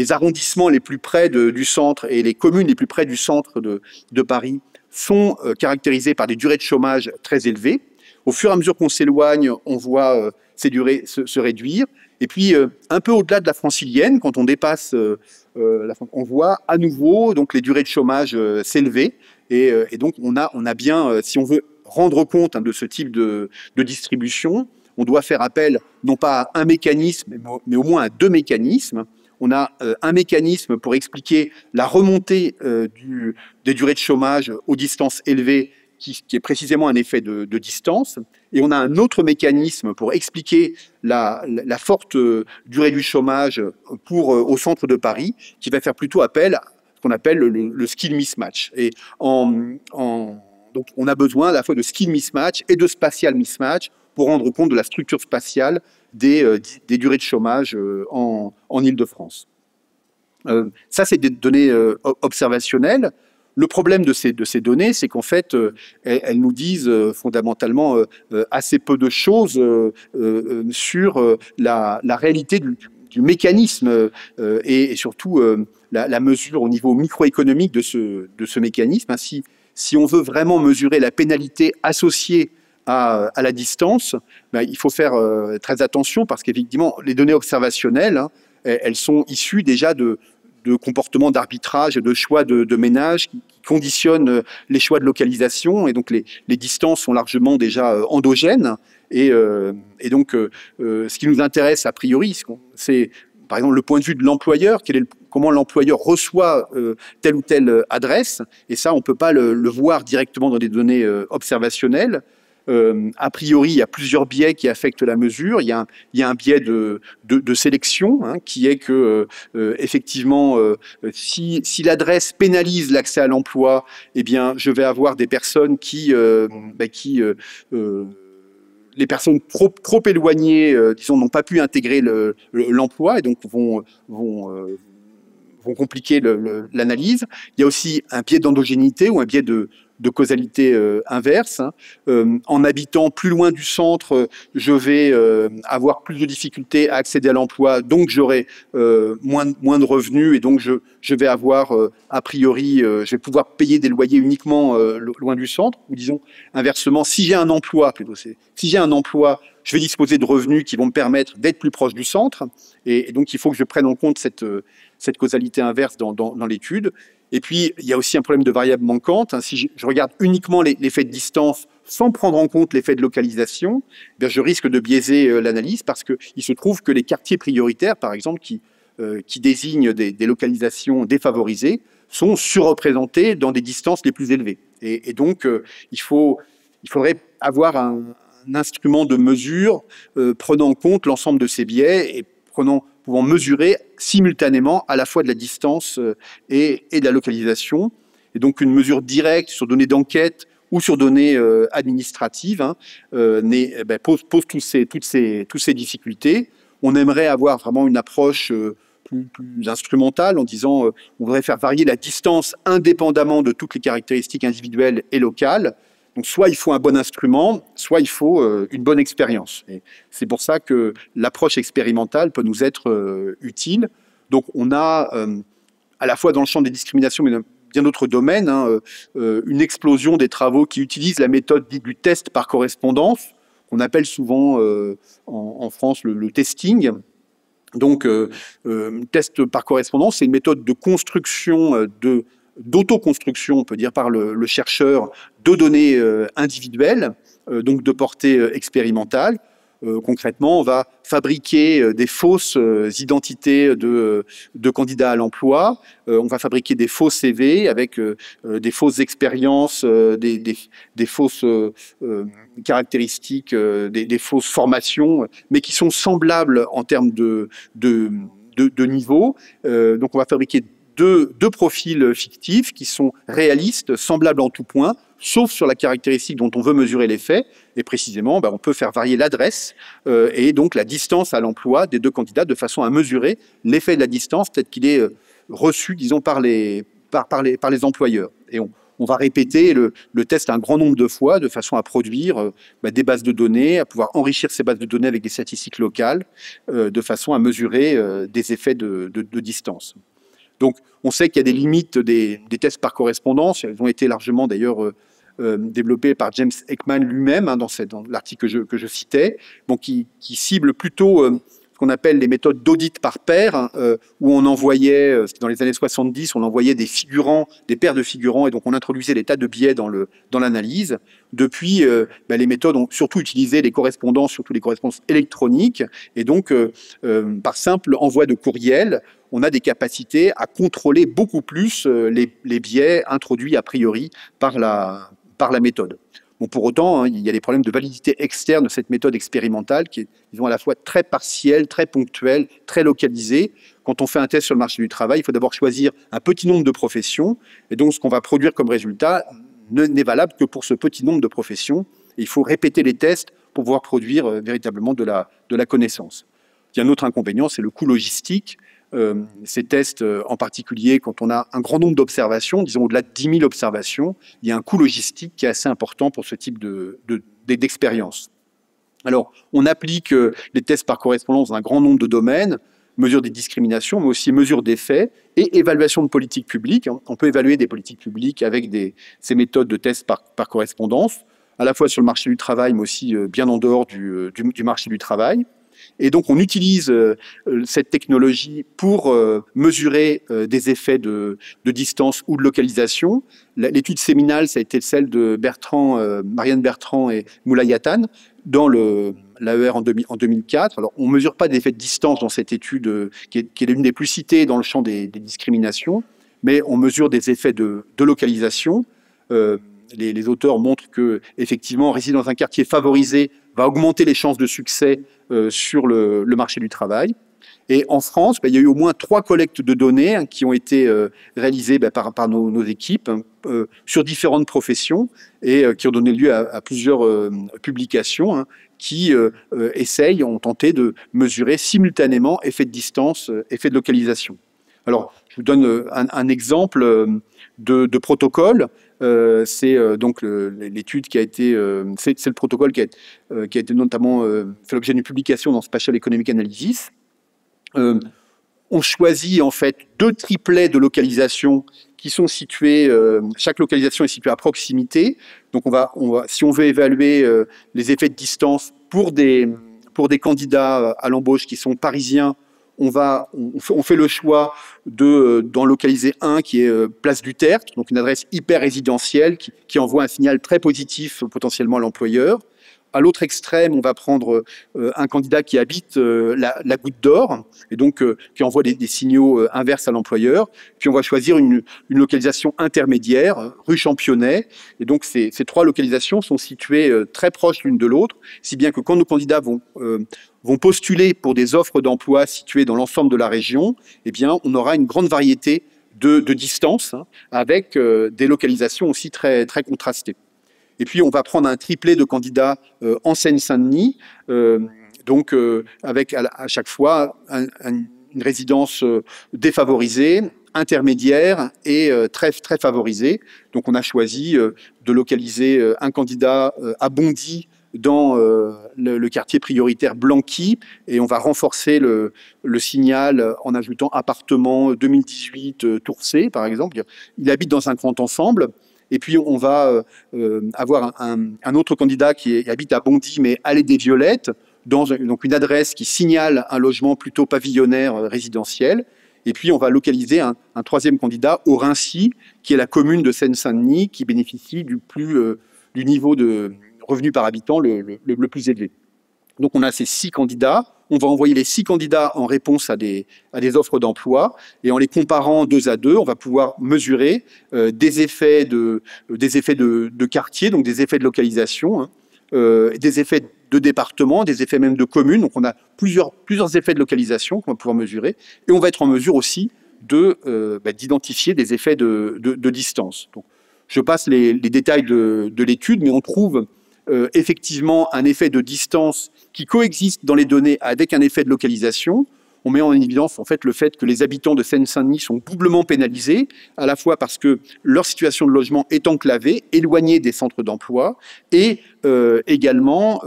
arrondissements les plus près du centre et les communes les plus près du centre de Paris sont caractérisés par des durées de chômage très élevées. Au fur et à mesure qu'on s'éloigne, on voit ces durées se réduire. Et puis, un peu au-delà de la francilienne, quand on dépasse, on voit à nouveau donc, les durées de chômage s'élever. Et donc, on a bien, si on veut rendre compte de ce type de distribution, on doit faire appel non pas à un mécanisme, mais au moins à deux mécanismes. On a un mécanisme pour expliquer la remontée des durées de chômage aux distances élevées, qui est précisément un effet de distance. Et on a un autre mécanisme pour expliquer la forte durée du chômage au centre de Paris, qui va faire plutôt appel à ce qu'on appelle le skill mismatch. Et donc on a besoin à la fois de skill mismatch et de spatial mismatch pour rendre compte de la structure spatiale des durées de chômage en Île-de-France. Ça, c'est des données observationnelles. Le problème de ces données, c'est qu'en fait, elles nous disent fondamentalement assez peu de choses sur la réalité du mécanisme et surtout la mesure au niveau microéconomique de ce mécanisme. Hein. Si on veut vraiment mesurer la pénalité associée à la distance, ben, il faut faire très attention parce qu'effectivement, les données observationnelles, hein, elles sont issues déjà de comportements d'arbitrage et de choix de ménage qui conditionnent les choix de localisation. Et donc, les distances sont largement déjà endogènes. Et donc, ce qui nous intéresse a priori, c'est par exemple le point de vue de l'employeur, comment l'employeur reçoit telle ou telle adresse. Et ça, on ne peut pas le voir directement dans des données observationnelles. A priori, il y a plusieurs biais qui affectent la mesure. Il y a un biais de sélection, hein, qui est que, effectivement, si l'adresse pénalise l'accès à l'emploi, eh bien, je vais avoir des personnes les personnes trop éloignées, disons, n'ont pas pu intégrer l'emploi et donc vont compliquer l'analyse. Il y a aussi un biais d'endogénité ou un biais de causalité inverse. Hein. En habitant plus loin du centre, je vais avoir plus de difficultés à accéder à l'emploi, donc j'aurai moins de revenus et donc je vais avoir, a priori, je vais pouvoir payer des loyers uniquement loin du centre. Ou disons, inversement, si j'ai un emploi, je vais disposer de revenus qui vont me permettre d'être plus proche du centre. Et donc, il faut que je prenne en compte cette causalité inverse dans l'étude. Et puis, il y a aussi un problème de variable manquante. Hein. Si je regarde uniquement l'effet de distance sans prendre en compte l'effet de localisation, eh bien, je risque de biaiser l'analyse parce qu'il se trouve que les quartiers prioritaires, par exemple, qui désignent des localisations défavorisées, sont surreprésentés dans des distances les plus élevées. Et donc, il faudrait avoir un instrument de mesure prenant en compte l'ensemble de ces biais et pouvant mesurer simultanément à la fois de la distance et de la localisation. Et donc une mesure directe sur données d'enquête ou sur données administratives, hein, pose toutes ces difficultés. On aimerait avoir vraiment une approche plus instrumentale en disant on voudrait faire varier la distance indépendamment de toutes les caractéristiques individuelles et locales. Donc, soit il faut un bon instrument, soit il faut une bonne expérience. Et c'est pour ça que l'approche expérimentale peut nous être utile. Donc, on a, à la fois dans le champ des discriminations, mais dans bien d'autres domaines, hein, une explosion des travaux qui utilisent la méthode dite du test par correspondance, qu'on appelle souvent en France le testing. Donc, test par correspondance, c'est une méthode de construction d'autoconstruction, on peut dire, par le chercheur de données individuelles, donc de portée expérimentale. Concrètement, on va fabriquer des fausses identités de candidats à l'emploi, on va fabriquer des faux CV avec des fausses expériences, des fausses caractéristiques, des fausses formations, mais qui sont semblables en termes de niveau. Donc on va fabriquer deux profils fictifs qui sont réalistes, semblables en tout point, sauf sur la caractéristique dont on veut mesurer l'effet. Et précisément, on peut faire varier l'adresse et donc la distance à l'emploi des deux candidats de façon à mesurer l'effet de la distance tel qu'il est reçu, disons, par les employeurs. Et on va répéter le test un grand nombre de fois de façon à produire des bases de données, à pouvoir enrichir ces bases de données avec des statistiques locales de façon à mesurer des effets de distance. Donc, on sait qu'il y a des limites des tests par correspondance. Elles ont été largement, d'ailleurs, développées par James Heckman lui-même, hein, dans l'article que je citais, donc qui cible plutôt ce qu'on appelle les méthodes d'audit par paire, hein, où on envoyait, dans les années 70, on envoyait des figurants, des paires de figurants, et donc on introduisait des tas de biais dans l'analyse. Depuis, les méthodes ont surtout utilisé les correspondances, surtout les correspondances électroniques, et donc, par simple envoi de courriel, on a des capacités à contrôler beaucoup plus les biais introduits a priori par la méthode. Bon, pour autant, hein, il y a des problèmes de validité externe de cette méthode expérimentale qui est, disons, à la fois très partielle, très ponctuelle, très localisée. Quand on fait un test sur le marché du travail, il faut d'abord choisir un petit nombre de professions. Et donc, ce qu'on va produire comme résultat n'est valable que pour ce petit nombre de professions. Et il faut répéter les tests pour pouvoir produire véritablement de la connaissance. Il y a un autre inconvénient, c'est le coût logistique. Ces tests, en particulier, quand on a un grand nombre d'observations, disons au-delà de 10 000 observations, il y a un coût logistique qui est assez important pour ce type d'expérience. Alors, on applique les tests par correspondance dans un grand nombre de domaines. mesure des discriminations, mais aussi mesure des faits et évaluation de politiques publiques. On peut évaluer des politiques publiques avec ces méthodes de tests par correspondance, à la fois sur le marché du travail, mais aussi bien en dehors du marché du travail. Et donc, on utilise cette technologie pour mesurer des effets de distance ou de localisation. L'étude séminale, ça a été celle de Marianne Bertrand et Moulay Yatan dans l'AER en 2004. Alors, on ne mesure pas d'effets de distance dans cette étude qui est l'une des plus citées dans le champ des discriminations, mais on mesure des effets de localisation. Les auteurs montrent que, effectivement, résider dans un quartier favorisé va augmenter les chances de succès sur le marché du travail. Et en France, il y a eu au moins 3 collectes de données qui ont été réalisées par nos équipes sur différentes professions et qui ont donné lieu à plusieurs publications qui ont tenté de mesurer simultanément effet de distance, effet de localisation. Alors, je vous donne un exemple de protocole. C'est donc l'étude qui a été, c'est le protocole qui a été notamment fait l'objet d'une publication dans Spatial Economic Analysis. On choisit en fait 2 triplets de localisation qui sont situés. Chaque localisation est située à proximité. Donc, si on veut évaluer les effets de distance pour des candidats à l'embauche qui sont parisiens, on fait le choix d'en localiser un qui est place du Tertre, donc une adresse hyper résidentielle qui envoie un signal très positif potentiellement à l'employeur. À l'autre extrême, on va prendre un candidat qui habite la Goutte d'Or et donc qui envoie des signaux inverses à l'employeur. Puis on va choisir une localisation intermédiaire, rue Championnet. Et donc ces 3 localisations sont situées très proches l'une de l'autre, si bien que quand nos candidats vont postuler pour des offres d'emploi situées dans l'ensemble de la région, eh bien, on aura une grande variété de distances avec des localisations aussi très, très contrastées. Et puis, on va prendre un triplet de candidats en Seine-Saint-Denis, avec à chaque fois une résidence défavorisée, intermédiaire et très, très favorisée. Donc, on a choisi de localiser un candidat à Bondy, dans le quartier prioritaire Blanqui, et on va renforcer le signal en ajoutant appartement 2018 Tourcé, par exemple. Il habite dans un grand ensemble. Et puis, on va avoir un autre candidat qui habite à Bondy, mais allée des Violettes, donc une adresse qui signale un logement plutôt pavillonnaire résidentiel. Et puis, on va localiser un 3e candidat au Rincy, qui est la commune de Seine-Saint-Denis, qui bénéficie du niveau de revenu par habitant le plus élevé. Donc, on a ces 6 candidats. On va envoyer les 6 candidats en réponse à des offres d'emploi. Et en les comparant 2 à 2, on va pouvoir mesurer des effets de quartier, donc des effets de localisation, des effets de département, des effets même de commune. Donc, on a plusieurs effets de localisation qu'on va pouvoir mesurer. Et on va être en mesure aussi d'identifier des effets de distance. Donc, je passe les détails de l'étude, mais on trouve effectivement un effet de distance qui coexiste dans les données avec un effet de localisation. On met en évidence en fait le fait que les habitants de Seine-Saint-Denis sont doublement pénalisés, à la fois parce que leur situation de logement est enclavée, éloignée des centres d'emploi, et également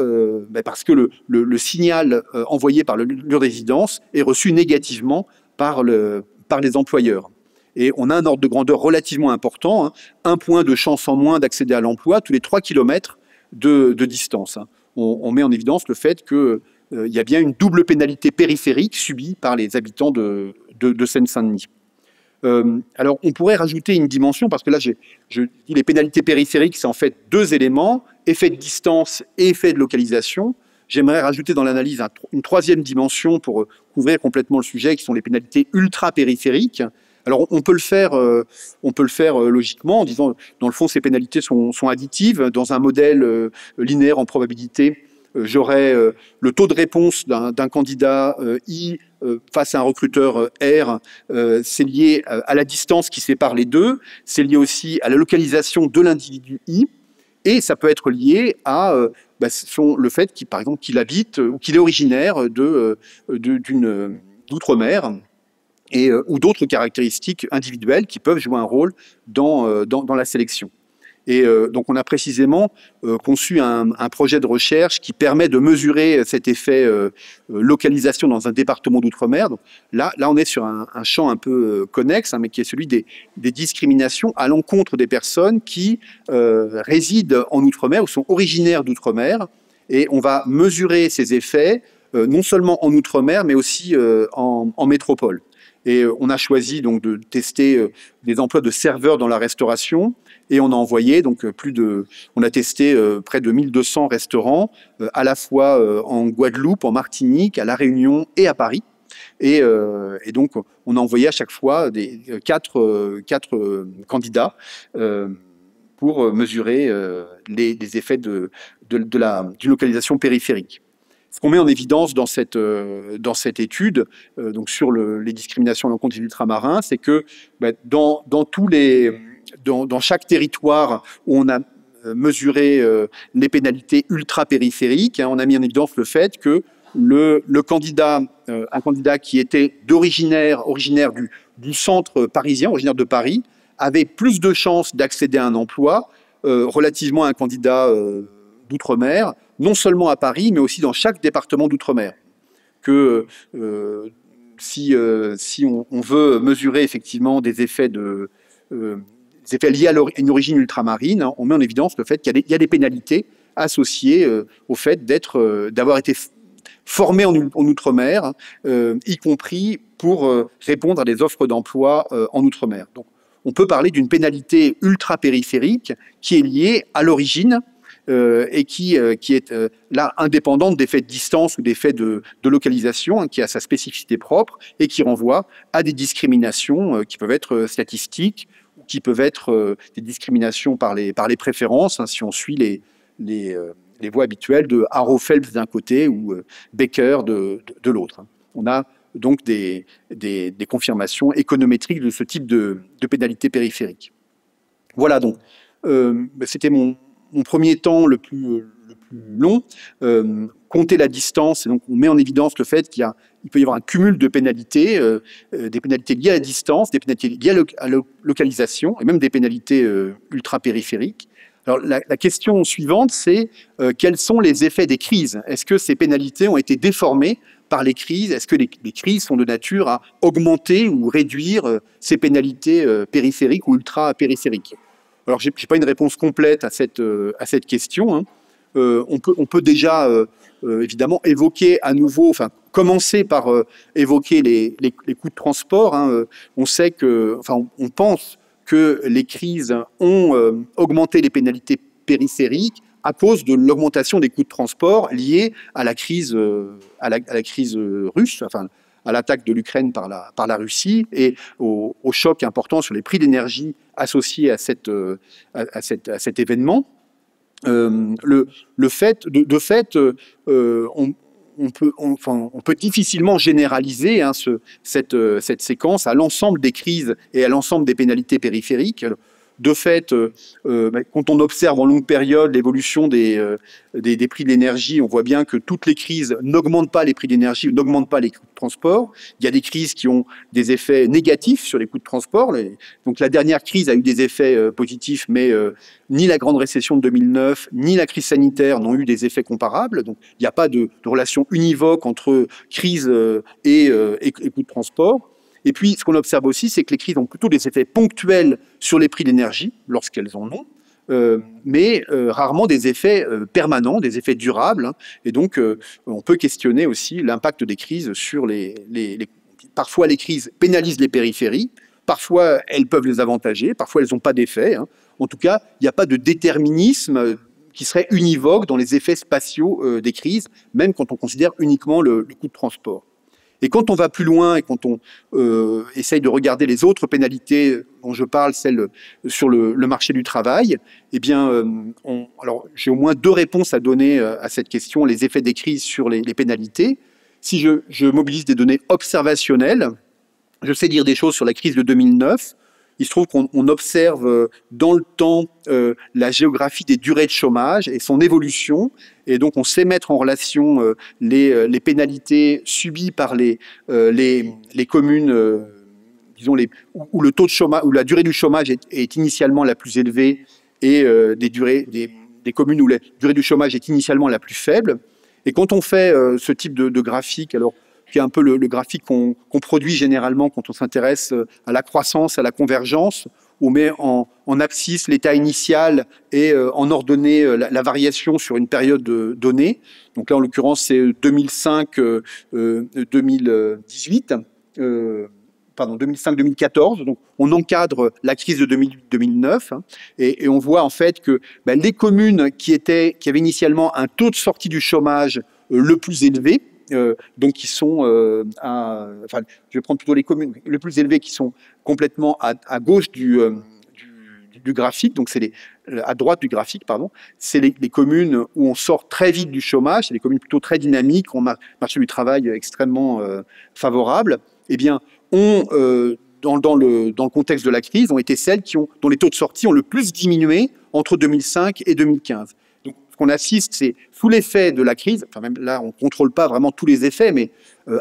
parce que le signal envoyé par le lieu de résidence est reçu négativement par les employeurs. Et on a un ordre de grandeur relativement important, 1 point de chance en moins d'accéder à l'emploi tous les 3 kilomètres de distance. On met en évidence le fait qu'il y a bien une double pénalité périphérique subie par les habitants de Seine-Saint-Denis. Alors, on pourrait rajouter une dimension, parce que là, je dis les pénalités périphériques, c'est en fait 2 éléments, effet de distance et effet de localisation. J'aimerais rajouter dans l'analyse une 3e dimension pour couvrir complètement le sujet, qui sont les pénalités ultra-périphériques. Alors, on peut le faire logiquement en disant, dans le fond, ces pénalités sont additives. Dans un modèle linéaire en probabilité, j'aurais le taux de réponse d'un candidat I face à un recruteur R, c'est lié à la distance qui sépare les deux, c'est lié aussi à la localisation de l'individu I, et ça peut être lié à le fait par exemple, qu'il habite ou qu'il est originaire d'outre-mer, ou d'autres caractéristiques individuelles qui peuvent jouer un rôle dans la sélection. Et donc on a précisément conçu un projet de recherche qui permet de mesurer cet effet localisation dans un département d'outre-mer. Donc là, on est sur un champ un peu connexe, hein, mais qui est celui des discriminations à l'encontre des personnes qui résident en outre-mer ou sont originaires d'outre-mer. Et on va mesurer ces effets non seulement en outre-mer, mais aussi en métropole. Et on a choisi donc de tester des emplois de serveurs dans la restauration, et on a envoyé donc on a testé près de 1200 restaurants, à la fois en Guadeloupe, en Martinique, à La Réunion et à Paris. Et donc on a envoyé à chaque fois quatre candidats pour mesurer les effets d'une localisation périphérique. Ce qu'on met en évidence dans cette étude, donc sur les discriminations à l'encontre des ultramarins, c'est que dans chaque territoire où on a mesuré les pénalités ultra-périphériques, hein, on a mis en évidence le fait que un candidat qui était originaire du centre parisien, originaire de Paris, avait plus de chances d'accéder à un emploi relativement à un candidat d'outre-mer, non seulement à Paris, mais aussi dans chaque département d'outre-mer. Que si on veut mesurer effectivement des effets liés à une origine ultramarine, hein, on met en évidence le fait qu'il y a des pénalités associées au fait d'avoir été formé en outre-mer, y compris pour répondre à des offres d'emploi en outre-mer. Donc, on peut parler d'une pénalité ultra-périphérique qui est liée à l'origine et qui est là indépendante d'effets de distance ou d'effets de localisation, hein, qui a sa spécificité propre et qui renvoie à des discriminations qui peuvent être statistiques, ou qui peuvent être des discriminations par les préférences, hein, si on suit les voies habituelles de Haro-Phelps d'un côté ou Becker de l'autre. On a donc des confirmations économétriques de ce type de pénalité périphérique. Voilà, donc c'était mon premier temps le plus long, compter la distance, et donc on met en évidence le fait qu'il peut y avoir un cumul de pénalités, des pénalités liées à la distance, des pénalités liées à la localisation, et même des pénalités ultra-périphériques. Alors la question suivante, c'est quels sont les effets des crises? Est-ce que ces pénalités ont été déformées par les crises? Est-ce que les crises sont de nature à augmenter ou réduire ces pénalités périphériques ou ultra-périphériques? Alors, je n'ai pas une réponse complète à cette question. Hein. On peut déjà, évidemment, évoquer à nouveau, enfin, commencer par évoquer les coûts de transport. Hein. On sait on pense que les crises ont augmenté les pénalités périphériques à cause de l'augmentation des coûts de transport liés à la crise, russe, enfin, à l'attaque de l'Ukraine par la Russie et au choc important sur les prix d'énergie associés à cet événement. On peut difficilement généraliser hein, cette séquence à l'ensemble des crises et à l'ensemble des pénalités périphériques. De fait, quand on observe en longue période l'évolution des prix de l'énergie, on voit bien que toutes les crises n'augmentent pas les prix d'énergie, n'augmentent pas les coûts de transport. Il y a des crises qui ont des effets négatifs sur les coûts de transport. Donc la dernière crise a eu des effets positifs, mais ni la grande récession de 2009, ni la crise sanitaire n'ont eu des effets comparables. Donc il n'y a pas de relation univoque entre crise et coûts de transport. Et puis, ce qu'on observe aussi, c'est que les crises ont plutôt des effets ponctuels sur les prix d'énergie, lorsqu'elles en ont, mais rarement des effets permanents, des effets durables. Hein. Et donc, on peut questionner aussi l'impact des crises sur Parfois, les crises pénalisent les périphéries, parfois, elles peuvent les avantager, parfois, elles n'ont pas d'effet. Hein. En tout cas, il n'y a pas de déterminisme qui serait univoque dans les effets spatiaux des crises, même quand on considère uniquement le coût de transport. Et quand on va plus loin et quand on essaye de regarder les autres pénalités dont je parle, celles sur le marché du travail, eh bien, alors j'ai au moins deux réponses à donner à cette question, les effets des crises sur les pénalités. Si je mobilise des données observationnelles, je sais dire des choses sur la crise de 2009. Il se trouve qu'on observe dans le temps la géographie des durées de chômage et son évolution. Et donc, on sait mettre en relation les pénalités subies par les communes, disons, où le taux de chômage, où la durée du chômage est initialement la plus élevée et des communes où la durée du chômage est initialement la plus faible. Et quand on fait ce type de graphique, alors qui est un peu le graphique qu'on produit généralement quand on s'intéresse à la croissance, à la convergence, où on met en abscisse l'état initial et en ordonnée la variation sur une période donnée. Donc là, en l'occurrence, c'est 2005-2018. Pardon, 2005-2014. Donc, on encadre la crise de 2008-2009 et on voit en fait que les communes qui avaient initialement un taux de sortie du chômage le plus élevé, donc qui sont enfin, je vais prendre plutôt les communes le plus élevées qui sont complètement à gauche du graphique, donc c'est à droite du graphique, pardon, c'est les communes où on sort très vite du chômage, c'est des communes plutôt très dynamiques, ont un marché du travail extrêmement favorable. Eh bien, dans le contexte de la crise, ont été celles dont les taux de sortie ont le plus diminué entre 2005 et 2015. Donc, ce qu'on assiste, c'est sous l'effet de la crise, enfin même là, on ne contrôle pas vraiment tous les effets, mais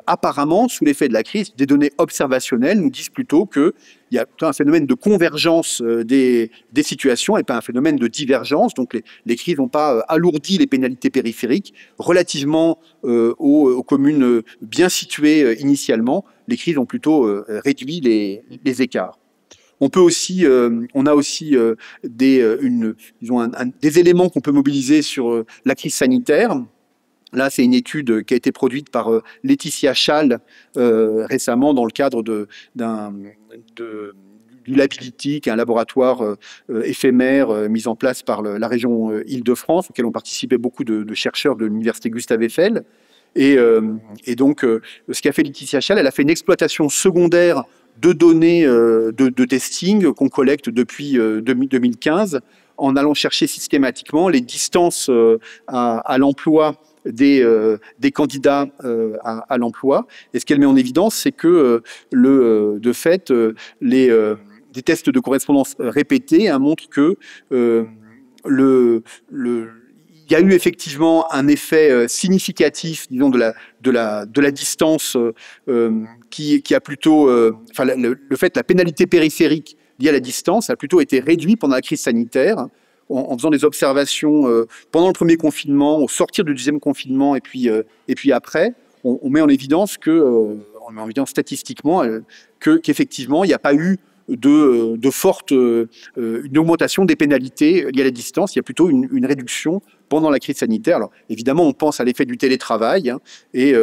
apparemment, sous l'effet de la crise, des données observationnelles nous disent plutôt qu'il y a un phénomène de convergence des situations et pas un phénomène de divergence. Donc, les crises n'ont pas alourdi les pénalités périphériques relativement aux communes bien situées initialement. Les crises ont plutôt réduit les écarts. On a aussi des éléments qu'on peut mobiliser sur la crise sanitaire. Là, c'est une étude qui a été produite par Laetitia Schall récemment dans le cadre du Lability, qui est un laboratoire éphémère mis en place par la région Île-de-France, auquel ont participé beaucoup de chercheurs de l'université Gustave Eiffel. Et donc, ce qu'a fait Laetitia Schall, elle a fait une exploitation secondaire de données de testing qu'on collecte depuis 2015, en allant chercher systématiquement les distances à l'emploi des candidats à l'emploi. Et ce qu'elle met en évidence, c'est que de fait, des tests de correspondance répétés montrent que il y a eu effectivement un effet significatif, disons, de la distance qui a plutôt... Enfin, le fait que la pénalité périphérique liée à la distance a plutôt été réduite pendant la crise sanitaire, en faisant des observations pendant le premier confinement, au sortir du deuxième confinement, et puis après, on met en évidence statistiquement qu'effectivement, il n'y a pas eu de forte une augmentation des pénalités liées à la distance. Il y a plutôt une réduction pendant la crise sanitaire. Alors, évidemment, on pense à l'effet du télétravail, et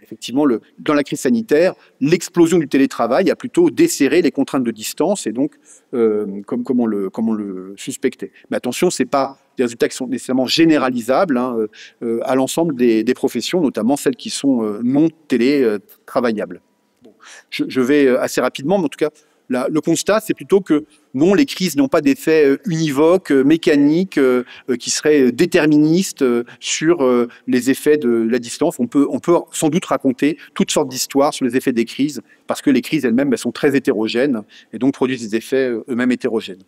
effectivement, dans la crise sanitaire, l'explosion du télétravail a plutôt desserré les contraintes de distance, et donc, comme on le suspectait. Mais attention, ce n'est pas des résultats qui sont nécessairement généralisables à l'ensemble des professions, notamment celles qui sont non télétravaillables. Bon, je vais assez rapidement, mais en tout cas, le constat, c'est plutôt que non, les crises n'ont pas d'effet univoque, mécanique, qui serait déterministe sur les effets de la distance. On peut sans doute raconter toutes sortes d'histoires sur les effets des crises, parce que les crises elles-mêmes elles sont très hétérogènes et donc produisent des effets eux-mêmes hétérogènes.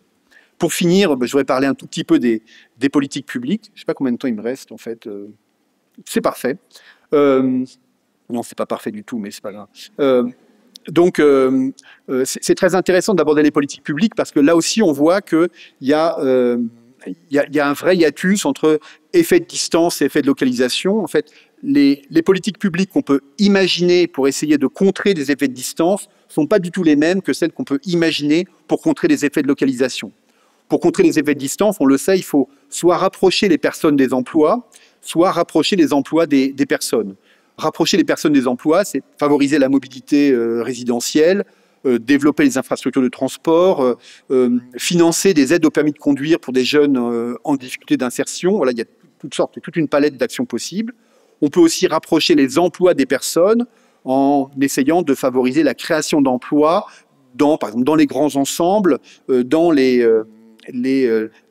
Pour finir, je voudrais parler un tout petit peu des politiques publiques. Je ne sais pas combien de temps il me reste, en fait. C'est parfait. Non, c'est pas parfait du tout, mais c'est pas grave. Donc, c'est très intéressant d'aborder les politiques publiques parce que là aussi, on voit qu'il y a un vrai hiatus entre effet de distance et effet de localisation. En fait, les politiques publiques qu'on peut imaginer pour essayer de contrer des effets de distance ne sont pas du tout les mêmes que celles qu'on peut imaginer pour contrer des effets de localisation. Pour contrer les effets de distance, on le sait, il faut soit rapprocher les personnes des emplois, soit rapprocher les emplois des personnes. Rapprocher les personnes des emplois, c'est favoriser la mobilité résidentielle, développer les infrastructures de transport, financer des aides au permis de conduire pour des jeunes en difficulté d'insertion. Voilà, il y a toute une palette d'actions possibles. On peut aussi rapprocher les emplois des personnes en essayant de favoriser la création d'emplois par exemple, dans les grands ensembles, dans les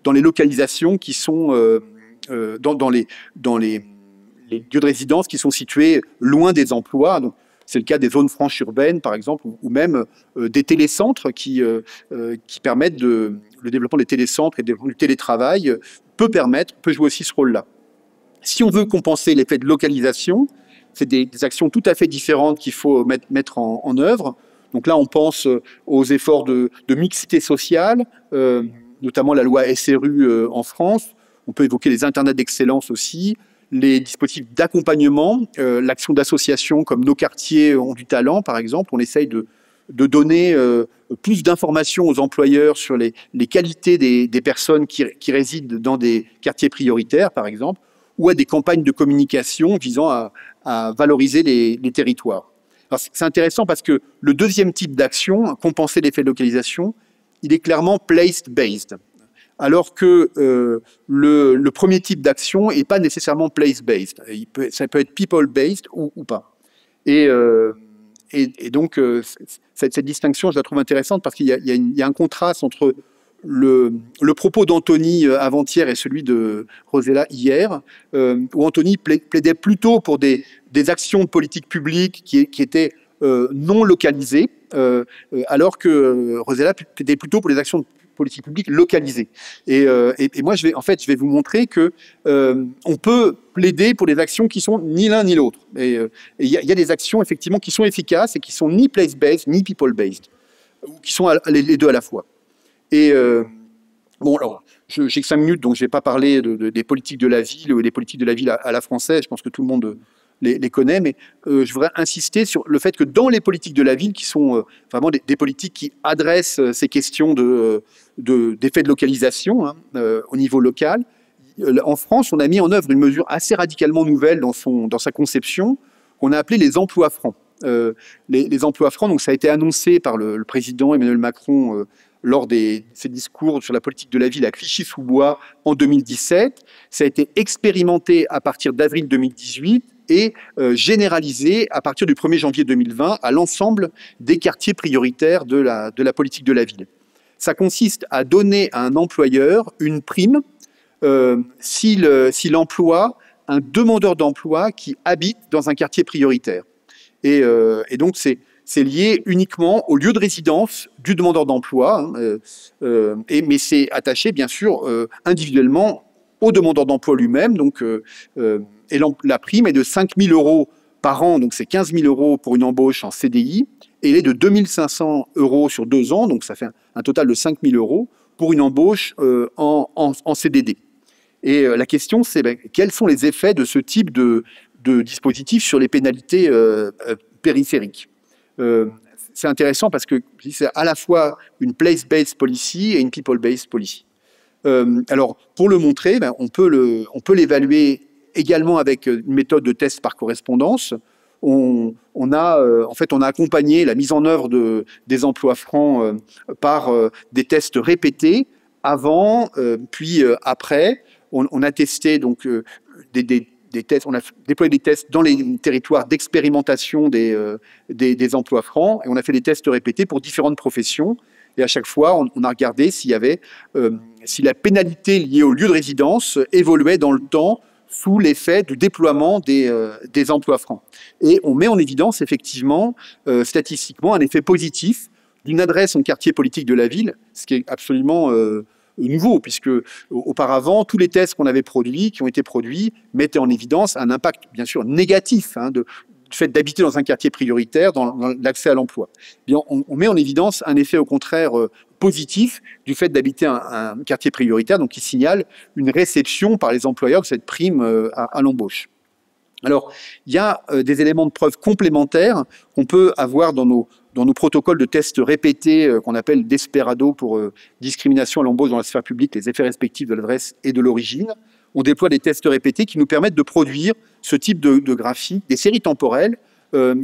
localisations qui sont dans les lieux de résidence qui sont situés loin des emplois. C'est le cas des zones franches urbaines, par exemple, ou même des télécentres qui permettent le développement des télécentres et du télétravail peut jouer aussi ce rôle-là. Si on veut compenser l'effet de localisation, c'est des actions tout à fait différentes qu'il faut mettre en œuvre. Donc là, on pense aux efforts de mixité sociale, notamment la loi SRU en France. On peut évoquer les internats d'excellence aussi, les dispositifs d'accompagnement, l'action d'association comme Nos quartiers ont du talent, par exemple. On essaye de donner plus d'informations aux employeurs sur les qualités des personnes qui résident dans des quartiers prioritaires, par exemple, ou à des campagnes de communication visant à valoriser les territoires. C'est intéressant parce que le deuxième type d'action, compenser l'effet de localisation, il est clairement place-based, alors que le premier type d'action n'est pas nécessairement place-based. Ça peut être people-based ou pas. Et donc, cette distinction, je la trouve intéressante parce qu'il y a un contraste entre le propos d'Anthony avant-hier et celui de Rosella hier, où Anthony plaidait plutôt pour des actions de politique publique qui étaient non localisées, alors que Rosella plaidait plutôt pour des actions de politique publique localisée. Et moi, je vais vous montrer que on peut plaider pour des actions qui sont ni l'un ni l'autre. Et il y a des actions, effectivement, qui sont efficaces et qui sont ni place-based, ni people-based, ou qui sont les deux à la fois. Et bon, alors, j'ai que 5 minutes, donc je ne vais pas parler des politiques de la ville ou des politiques de la ville à la française. Je pense que tout le monde les connaît, mais je voudrais insister sur le fait que dans les politiques de la ville, qui sont vraiment des politiques qui adressent ces questions d'effet de localisation au niveau local, en France, on a mis en œuvre une mesure assez radicalement nouvelle dans sa conception, qu'on a appelée les emplois francs. Les emplois francs, donc ça a été annoncé par le président Emmanuel Macron lors de ses discours sur la politique de la ville à Clichy-sous-Bois en 2017. Ça a été expérimenté à partir d'avril 2018 et généralisé à partir du 1er janvier 2020 à l'ensemble des quartiers prioritaires de la politique de la ville. Ça consiste à donner à un employeur une prime s'il emploie un demandeur d'emploi qui habite dans un quartier prioritaire. Et donc, c'est lié uniquement au lieu de résidence du demandeur d'emploi, mais c'est attaché, bien sûr, individuellement au demandeur d'emploi lui-même. Donc, et la prime est de 5 000 € par an, donc c'est 15 000 € pour une embauche en CDI, et elle est de 2 500 € sur 2 ans, donc ça fait un total de 5 000 € pour une embauche en CDD. Et la question, c'est quels sont les effets de ce type de dispositif sur les pénalités périphériques. C'est intéressant parce que c'est à la fois une place-based policy et une people-based policy. Alors, pour le montrer, on peut l'évaluer également avec une méthode de test par correspondance. On a accompagné la mise en œuvre des emplois francs par des tests répétés avant, puis après. On a testé donc des tests, on a déployé des tests dans les territoires d'expérimentation des emplois francs, et on a fait des tests répétés pour différentes professions. Et à chaque fois, on a regardé si la pénalité liée au lieu de résidence évoluait dans le temps sous l'effet du déploiement des emplois francs. Et on met en évidence effectivement, statistiquement, un effet positif d'une adresse en quartier politique de la ville, ce qui est absolument nouveau, puisque auparavant, tous les tests qui ont été produits, mettaient en évidence un impact, bien sûr, négatif du fait d'habiter dans un quartier prioritaire, dans l'accès à l'emploi. On met en évidence un effet, au contraire, positif du fait d'habiter un quartier prioritaire, donc qui signale une réception par les employeurs de cette prime à l'embauche. Alors, il y a des éléments de preuve complémentaires qu'on peut avoir dans nos protocoles de tests répétés qu'on appelle Desperado pour discrimination à l'embauche dans la sphère publique, les effets respectifs de l'adresse et de l'origine. On déploie des tests répétés qui nous permettent de produire ce type de graphique, des séries temporelles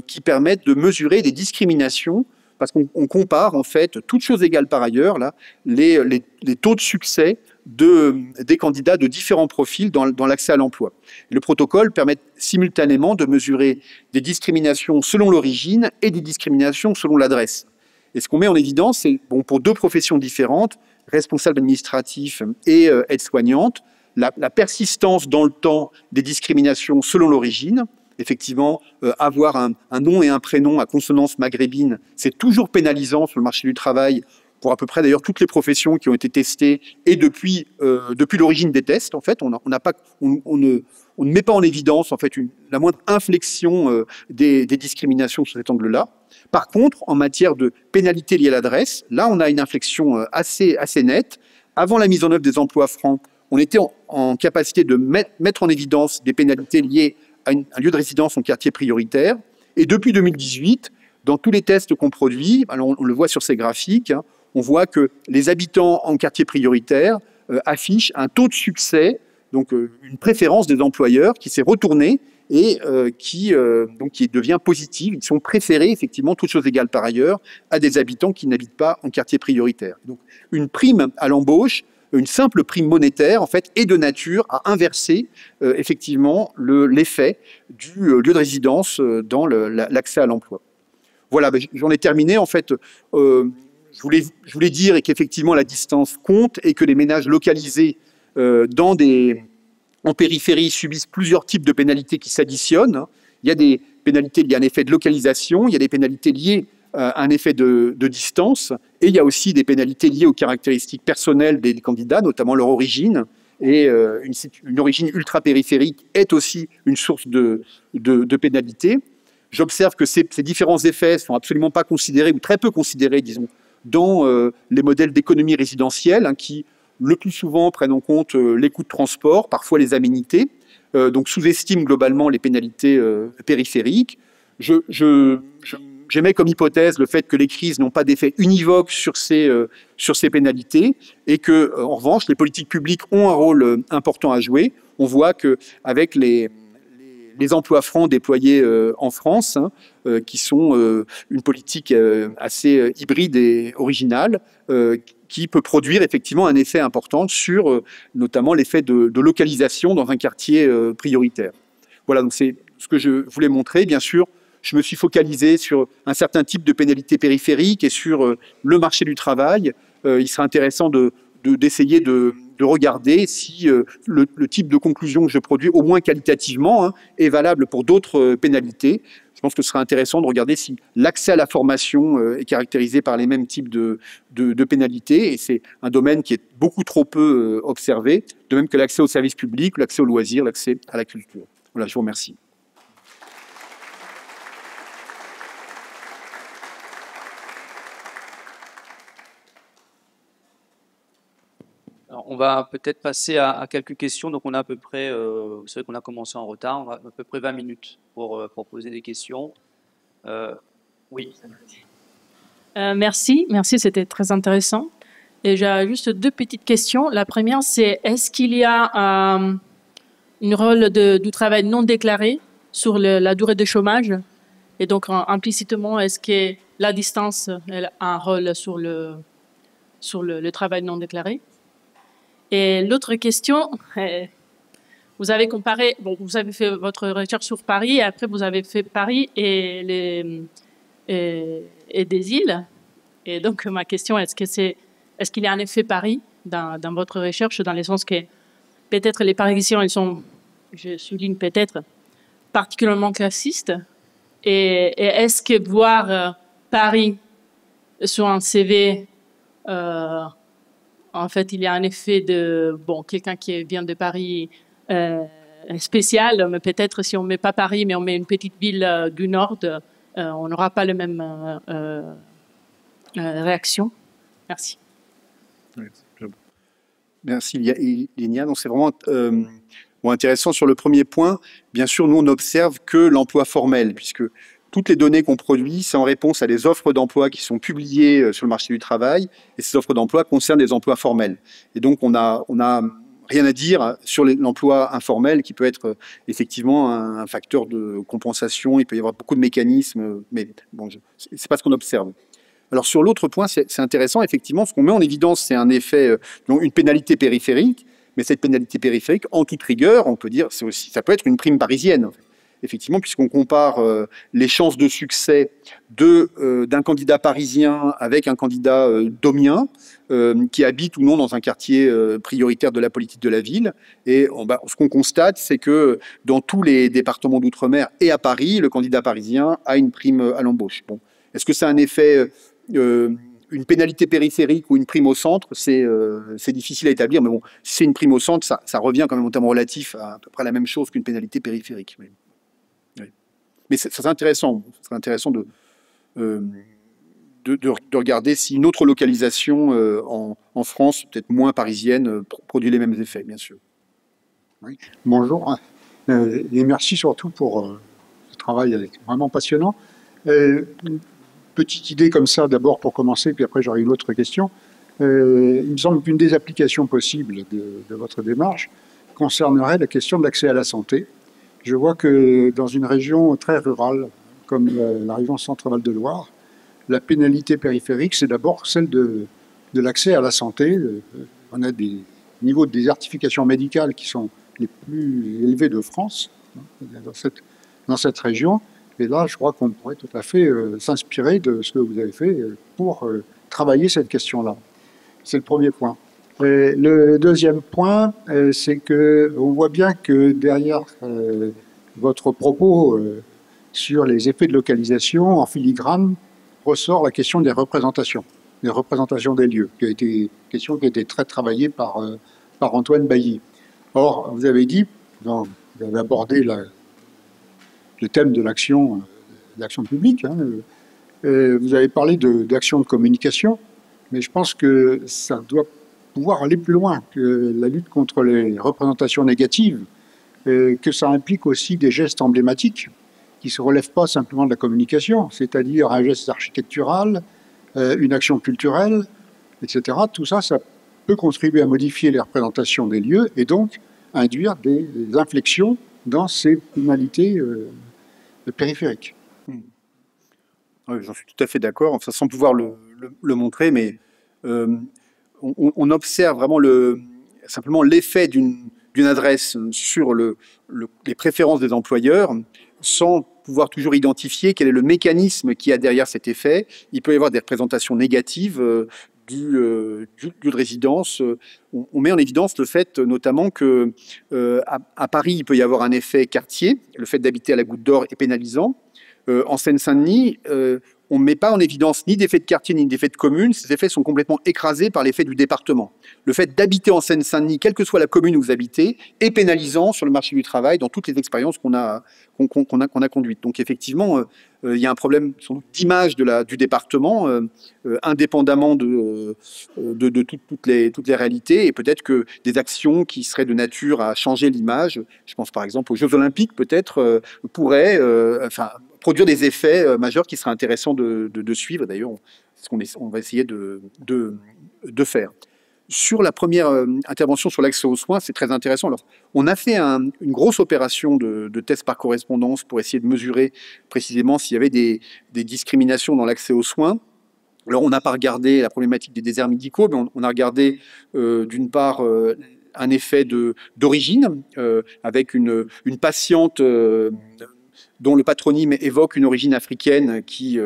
qui permettent de mesurer des discriminations, parce qu'on compare, en fait, toutes choses égales par ailleurs, là, les taux de succès des candidats de différents profils dans l'accès à l'emploi. Le protocole permet simultanément de mesurer des discriminations selon l'origine et des discriminations selon l'adresse. Et ce qu'on met en évidence, c'est pour 2 professions différentes, responsable administratif et aide-soignante, la persistance dans le temps des discriminations selon l'origine. Effectivement, avoir un nom et un prénom à consonance maghrébine, c'est toujours pénalisant sur le marché du travail pour à peu près d'ailleurs toutes les professions qui ont été testées et depuis l'origine des tests. En fait, on ne met pas en évidence en fait la moindre inflexion des discriminations sur cet angle-là. Par contre, en matière de pénalité liée à l'adresse, là, on a une inflexion assez nette, avant la mise en œuvre des emplois francs, on était en capacité de mettre en évidence des pénalités liées à un lieu de résidence en quartier prioritaire. Et depuis 2018, dans tous les tests qu'on produit, alors on le voit sur ces graphiques, hein, on voit que les habitants en quartier prioritaire affichent un taux de succès, donc une préférence des employeurs qui s'est retournée et qui devient positive. Ils sont préférés, effectivement, toutes choses égales par ailleurs, à des habitants qui n'habitent pas en quartier prioritaire. Donc, une prime à l'embauche, une simple prime monétaire, en fait, est de nature à inverser, effectivement, l'effet du lieu de résidence dans l'accès à l'emploi. Voilà, ben, j'en ai terminé. En fait, je voulais dire qu'effectivement, la distance compte et que les ménages localisés en périphérie subissent plusieurs types de pénalités qui s'additionnent. Il y a des pénalités liées à un effet de localisation, il y a des pénalités liées à un effet de distance, et il y a aussi des pénalités liées aux caractéristiques personnelles des candidats, notamment leur origine. Et une origine ultra-périphérique est aussi une source de pénalités. J'observe que ces différents effets ne sont absolument pas considérés, ou très peu considérés, disons, dans les modèles d'économie résidentielle, hein, qui, le plus souvent, prennent en compte les coûts de transport, parfois les aménités, donc sous-estiment globalement les pénalités périphériques. J'émets comme hypothèse le fait que les crises n'ont pas d'effet univoque sur ces pénalités et que, en revanche, les politiques publiques ont un rôle important à jouer. On voit qu'avec les emplois francs déployés en France, hein, qui sont une politique assez hybride et originale, qui peut produire effectivement un effet important sur notamment l'effet de localisation dans un quartier prioritaire. Voilà, donc c'est ce que je voulais montrer. Bien sûr, je me suis focalisé sur un certain type de pénalité périphérique et sur le marché du travail. Il serait intéressant d'essayer de regarder si le type de conclusion que je produis, au moins qualitativement, hein, est valable pour d'autres pénalités. Je pense que ce serait intéressant de regarder si l'accès à la formation est caractérisé par les mêmes types de pénalités. Et c'est un domaine qui est beaucoup trop peu observé, de même que l'accès aux services publics, l'accès aux loisirs, l'accès à la culture. Voilà, je vous remercie. Alors, on va peut-être passer à quelques questions. Donc, on a à peu près, vous savez qu'on a commencé en retard, on a à peu près 20 minutes pour poser des questions. Oui. Merci, c'était très intéressant. Et j'ai juste deux petites questions. La première, c'est est-ce qu'il y a un rôle du travail non déclaré sur la durée de chômage? Et donc, implicitement, est-ce que la distance elle a un rôle sur le travail non déclaré? Et l'autre question, vous avez comparé, bon, vous avez fait votre recherche sur Paris, et après vous avez fait Paris et des îles. Et donc ma question, est-ce qu'il y a un effet Paris dans votre recherche, dans le sens que peut-être les Parisiens, ils sont, je souligne peut-être, particulièrement classistes. Et est-ce que voir Paris sur un CV, en fait, il y a un effet de, bon, quelqu'un qui vient de Paris spécial, mais peut-être si on ne met pas Paris, mais on met une petite ville du Nord, on n'aura pas la même réaction. Merci. Merci, Linia. Donc, c'est vraiment intéressant sur le premier point. Bien sûr, nous, on n'observe que l'emploi formel, puisque toutes les données qu'on produit, c'est en réponse à des offres d'emploi qui sont publiées sur le marché du travail, et ces offres d'emploi concernent des emplois formels. Et donc, on n'a rien à dire sur l'emploi informel, qui peut être effectivement un facteur de compensation. Il peut y avoir beaucoup de mécanismes, mais bon, c'est pas ce qu'on observe. Alors, sur l'autre point, c'est intéressant, effectivement, ce qu'on met en évidence, c'est un effet, une pénalité périphérique, mais cette pénalité périphérique, en toute rigueur, on peut dire, ça peut être une prime parisienne, en fait. Effectivement, puisqu'on compare les chances de succès d'un candidat parisien avec un candidat domien qui habite ou non dans un quartier prioritaire de la politique de la ville. Et ce qu'on constate, c'est que dans tous les départements d'outre-mer et à Paris, le candidat parisien a une prime à l'embauche. Bon. Est-ce que c'est un effet, une pénalité périphérique ou une prime au centre? C'est difficile à établir, mais bon, si c'est une prime au centre, ça revient quand même en termes relatifs à peu près la même chose qu'une pénalité périphérique. Oui. Mais ça serait intéressant de de regarder si une autre localisation en France, peut-être moins parisienne, produit les mêmes effets, bien sûr. Oui. Bonjour, et merci surtout pour ce travail vraiment passionnant. Une petite idée comme ça, d'abord pour commencer, puis après j'aurai une autre question. Il me semble qu'une des applications possibles de votre démarche concernerait la question de l'accès à la santé. Je vois que dans une région très rurale, comme la région Centre-Val de Loire, la pénalité périphérique, c'est d'abord celle de l'accès à la santé. On a des niveaux de désertification médicale qui sont les plus élevés de France, dans cette région. Et là, je crois qu'on pourrait tout à fait s'inspirer de ce que vous avez fait pour travailler cette question-là. C'est le premier point. Et le deuxième point, c'est qu'on voit bien que derrière votre propos sur les effets de localisation, en filigrane, ressort la question des représentations des lieux, question qui a été très travaillée par Antoine Bailly. Or, vous avez dit, vous avez abordé le thème de l'action publique, hein, vous avez parlé d'action de communication, mais je pense que ça doit pouvoir aller plus loin que la lutte contre les représentations négatives, que ça implique aussi des gestes emblématiques qui ne se relèvent pas simplement de la communication, c'est-à-dire un geste architectural, une action culturelle, etc. Tout ça, ça peut contribuer à modifier les représentations des lieux et donc induire des inflexions dans ces finalités périphériques. Oui, j'en suis tout à fait d'accord, enfin, sans pouvoir le montrer, mais on observe vraiment simplement l'effet d'une adresse sur les préférences des employeurs, sans pouvoir toujours identifier quel est le mécanisme qui a derrière cet effet. Il peut y avoir des représentations négatives du lieu de résidence. On met en évidence le fait notamment que à Paris, il peut y avoir un effet quartier. Le fait d'habiter à la Goutte d'Or est pénalisant. En Seine-Saint-Denis, on ne met pas en évidence ni d'effet de quartier ni d'effet de commune. Ces effets sont complètement écrasés par l'effet du département. Le fait d'habiter en Seine-Saint-Denis, quelle que soit la commune où vous habitez, est pénalisant sur le marché du travail dans toutes les expériences qu'on a conduites. Donc effectivement, il y a un problème d'image du département, indépendamment de toutes les réalités, et peut-être que des actions qui seraient de nature à changer l'image, je pense par exemple aux Jeux Olympiques, peut-être, pourraient produire des effets majeurs qui seraient intéressants de suivre. D'ailleurs, c'est ce qu'on va essayer de faire. Sur la première intervention sur l'accès aux soins, c'est très intéressant. Alors, on a fait une grosse opération de test par correspondance pour essayer de mesurer précisément s'il y avait des discriminations dans l'accès aux soins. Alors, on n'a pas regardé la problématique des déserts médicaux, mais on a regardé d'une part un effet d'origine avec une patiente dont le patronyme évoque une origine africaine qui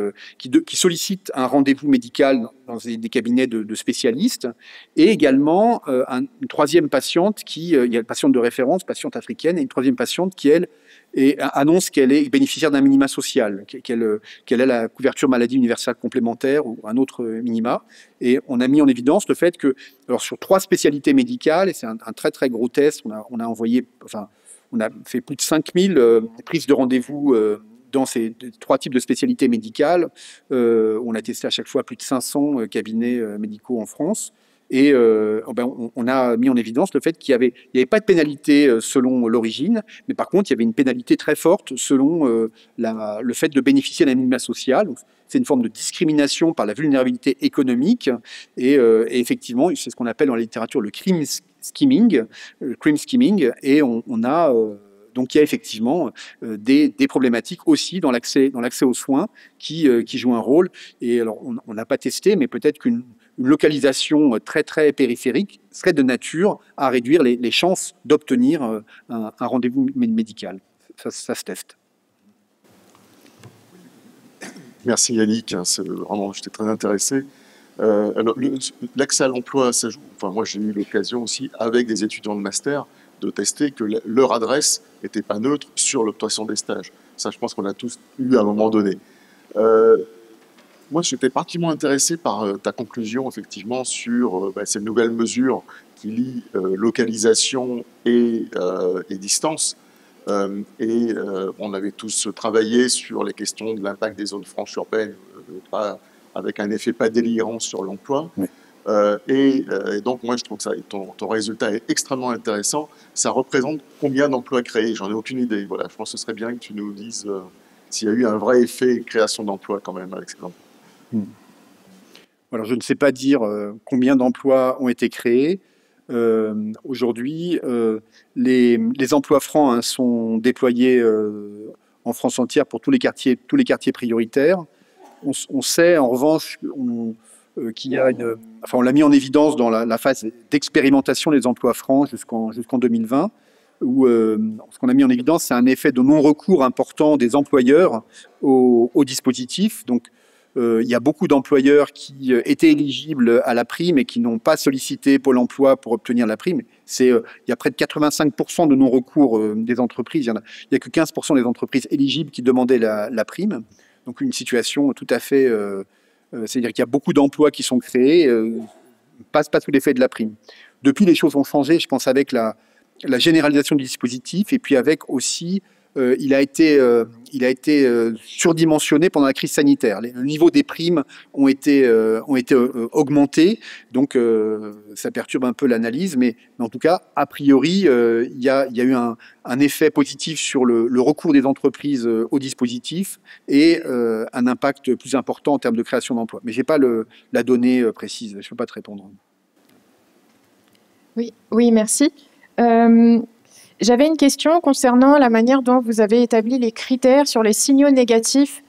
sollicite un rendez-vous médical dans des cabinets de spécialistes, et également une troisième patiente il y a une patiente de référence, patiente africaine, et une troisième patiente qui, elle, annonce qu'elle est bénéficiaire d'un minima social, qu'elle a la couverture maladie universelle complémentaire ou un autre minima. Et on a mis en évidence le fait que, alors sur 3 spécialités médicales, et c'est un très très gros test, on a fait plus de 5000 prises de rendez-vous dans ces 3 types de spécialités médicales. On a testé à chaque fois plus de 500 cabinets médicaux en France. Et on a mis en évidence le fait qu'il n'y avait pas de pénalité selon l'origine, mais par contre, il y avait une pénalité très forte selon le fait de bénéficier d'un minima social. C'est une forme de discrimination par la vulnérabilité économique. Et effectivement, c'est ce qu'on appelle dans la littérature le crime skimming. Et donc il y a effectivement des problématiques aussi dans l'accès aux soins qui jouent un rôle. Et alors, on n'a pas testé, mais peut-être qu'une localisation très très périphérique serait de nature à réduire les chances d'obtenir un rendez-vous médical. Ça se teste. Merci Yannick, vraiment, j'étais très intéressé. L'accès à l'emploi, moi j'ai eu l'occasion aussi, avec des étudiants de master, de tester que leur adresse n'était pas neutre sur l'obtention des stages. Ça, je pense qu'on a tous eu à un moment donné. Moi, j'étais particulièrement intéressé par ta conclusion, effectivement, sur ces nouvelles mesures qui lient localisation et distance. On avait tous travaillé sur les questions de l'impact des zones franches urbaines, pas avec un effet pas délirant sur l'emploi. Oui. Et donc, moi, je trouve que ton résultat est extrêmement intéressant. Ça représente combien d'emplois créés? J'en ai aucune idée. Voilà, je pense que ce serait bien que tu nous dises s'il y a eu un vrai effet création d'emplois quand même avec cet emploi. Alors, je ne sais pas dire combien d'emplois ont été créés. Aujourd'hui, les emplois francs, hein, sont déployés en France entière pour tous les quartiers prioritaires. On sait en revanche qu'il y a on l'a mis en évidence dans la phase d'expérimentation des emplois francs jusqu'en 2020, où ce qu'on a mis en évidence, c'est un effet de non-recours important des employeurs au dispositif. Donc, il y a beaucoup d'employeurs qui étaient éligibles à la prime et qui n'ont pas sollicité Pôle emploi pour obtenir la prime. Il y a près de 85% de non-recours des entreprises. Il n'y a que 15% des entreprises éligibles qui demandaient la prime. Donc une situation tout à fait... c'est-à-dire qu'il y a beaucoup d'emplois qui sont créés, pas sous l'effet de la prime. Depuis, les choses ont changé, je pense, avec la généralisation du dispositif, et puis avec aussi... il a été surdimensionné pendant la crise sanitaire. Le niveau des primes ont été augmentés, donc ça perturbe un peu l'analyse, mais en tout cas, a priori, il y a eu un effet positif sur le recours des entreprises au dispositif et un impact plus important en termes de création d'emplois. Mais je n'ai pas la donnée précise, je ne peux pas te répondre. Oui, merci. J'avais une question concernant la manière dont vous avez établi les critères sur les signaux négatifs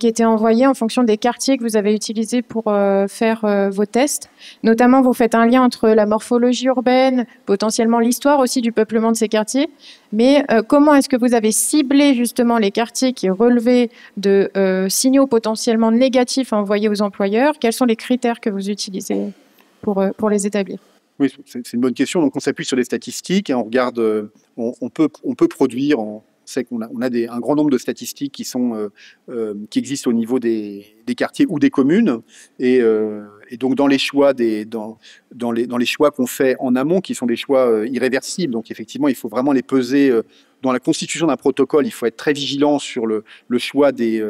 qui étaient envoyés en fonction des quartiers que vous avez utilisés pour faire vos tests. Notamment, vous faites un lien entre la morphologie urbaine, potentiellement l'histoire aussi du peuplement de ces quartiers. Mais comment est-ce que vous avez ciblé justement les quartiers qui relevaient de signaux potentiellement négatifs à envoyer aux employeurs? Quels sont les critères que vous utilisez pour les établir? Oui, c'est une bonne question. Donc, on s'appuie sur des statistiques et on regarde. On peut produire. On sait qu'on a un grand nombre de statistiques qui existent au niveau des quartiers ou des communes. Et donc, dans les choix dans les choix qu'on fait en amont, qui sont des choix irréversibles. Donc, effectivement, il faut vraiment les peser. Dans la constitution d'un protocole, il faut être très vigilant sur le choix des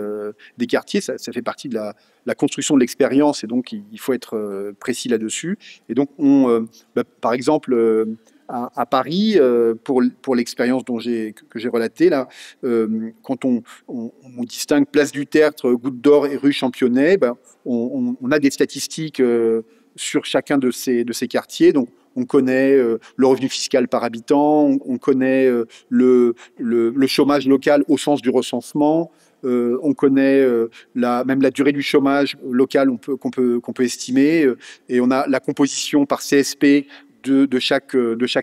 quartiers. Ça fait partie de la construction de l'expérience et donc il faut être précis là-dessus. Et donc, par exemple, à Paris, pour l'expérience que j'ai relatée, là, quand on distingue Place du Tertre, Goutte d'Or et rue Championnet, on a des statistiques sur chacun de ces quartiers. Donc, on connaît le revenu fiscal par habitant, on connaît le chômage local au sens du recensement, on connaît même la durée du chômage local qu'on peut estimer, et on a la composition par CSP de chaque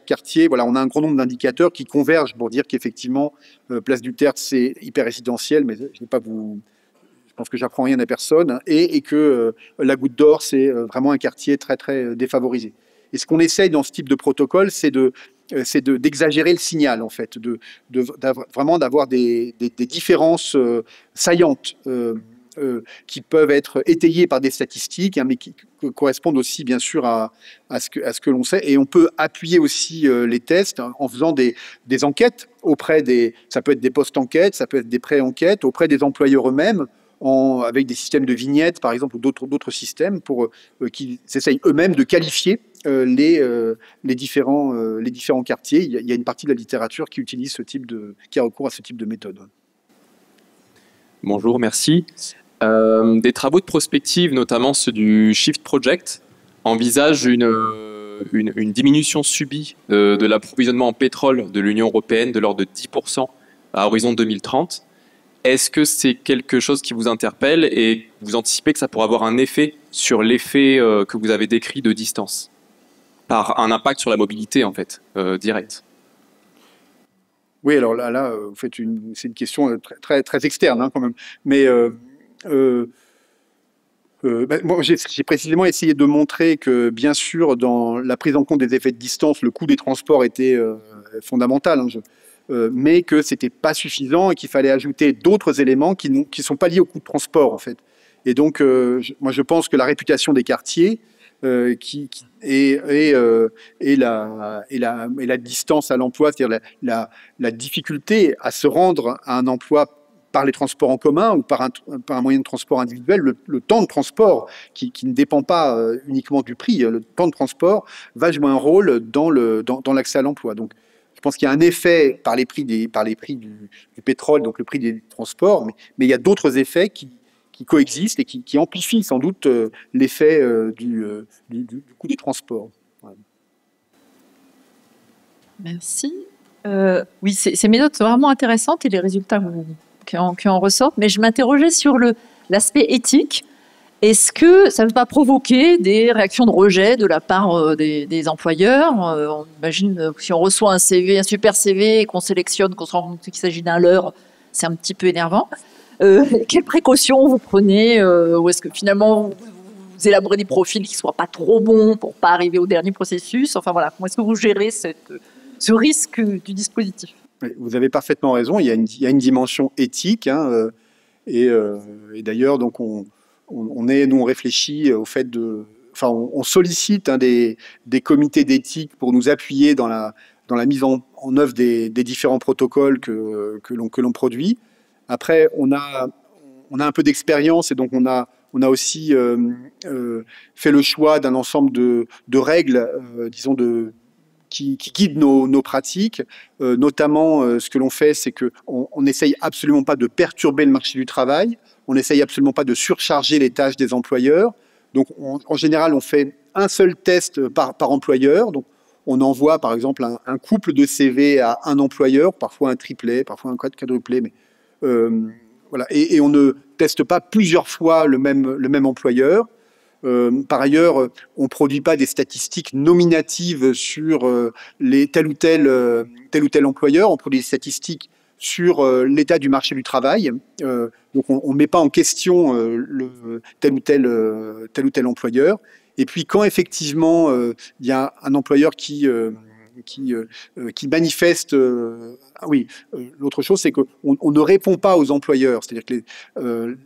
quartier. Voilà, on a un grand nombre d'indicateurs qui convergent pour dire qu'effectivement, Place du Tertre, c'est hyper résidentiel, mais je ne vais pas vous... Je pense que j'apprends rien à personne, hein, et que la Goutte d'Or, c'est vraiment un quartier très, très défavorisé. Et ce qu'on essaye dans ce type de protocole, c'est d'exagérer le signal, en fait, vraiment d'avoir des différences saillantes qui peuvent être étayées par des statistiques, hein, mais qui correspondent aussi, bien sûr, à ce que l'on sait. Et on peut appuyer aussi les tests, hein, en faisant des enquêtes ça peut être des post-enquêtes, ça peut être des pré-enquêtes auprès des employeurs eux-mêmes, avec des systèmes de vignettes, par exemple, ou d'autres systèmes pour qu'ils essayent eux-mêmes de qualifier les différents quartiers. Il y a une partie de la littérature qui a recours à ce type de méthode. Bonjour, merci. Des travaux de prospective, notamment ceux du Shift Project, envisagent une diminution subie de l'approvisionnement en pétrole de l'Union européenne de l'ordre de 10% à horizon 2030. Est-ce que c'est quelque chose qui vous interpelle et vous anticipez que ça pourra avoir un effet sur l'effet que vous avez décrit de distance, par un impact sur la mobilité, en fait, directe? Oui, alors là c'est une question très, très, très externe, hein, quand même. Mais moi, j'ai précisément essayé de montrer que, bien sûr, dans la prise en compte des effets de distance, le coût des transports était fondamental, hein, mais que ce n'était pas suffisant et qu'il fallait ajouter d'autres éléments qui ne sont pas liés au coût de transport, en fait. Et donc, moi, je pense que la réputation des quartiers et la distance à l'emploi, c'est-à-dire la difficulté à se rendre à un emploi par les transports en commun ou par un moyen de transport individuel, le temps de transport, qui ne dépend pas uniquement du prix, le temps de transport va jouer un rôle dans l'accès à l'emploi. Donc, je pense qu'il y a un effet par les prix du pétrole, donc le prix des transports, mais il y a d'autres effets qui coexistent et qui amplifient sans doute l'effet du coût des transports. Voilà. Merci. Oui, ces méthodes sont vraiment intéressantes et les résultats qui en ressortent, mais je m'interrogeais sur l'aspect éthique. Est-ce que ça ne peut pas provoquer des réactions de rejet de la part des employeurs? On imagine que si on reçoit un CV, un super CV, et qu'on sélectionne, qu'on se rend compte qu'il s'agit d'un leurre, c'est un petit peu énervant. Quelles précautions vous prenez? Ou est-ce que finalement vous élaborez des profils qui ne soient pas trop bons pour ne pas arriver au dernier processus? Enfin voilà, comment est-ce que vous gérez ce risque du dispositif? Vous avez parfaitement raison, il y a une dimension éthique, hein, et d'ailleurs, donc nous on réfléchit au fait on sollicite des comités d'éthique pour nous appuyer dans la mise en œuvre des différents protocoles que l'on produit. Après, on a un peu d'expérience et donc on a aussi fait le choix d'un ensemble de règles, disons qui guident nos pratiques. Notamment, ce que l'on fait, c'est qu'on n'essaye absolument pas de perturber le marché du travail. On n'essaye absolument pas de surcharger les tâches des employeurs. Donc, en général, on fait un seul test par employeur. Donc, on envoie, par exemple, un couple de CV à un employeur, parfois un triplet, parfois un quadruplet. Mais, voilà. Et on ne teste pas plusieurs fois le même employeur. Par ailleurs, on ne produit pas des statistiques nominatives sur tel ou tel employeur. On produit des statistiques sur l'état du marché du travail. Donc, on ne met pas en question tel ou tel employeur. Et puis, quand effectivement, il y a un employeur qui manifeste... l'autre chose, c'est qu'on ne répond pas aux employeurs. C'est-à-dire que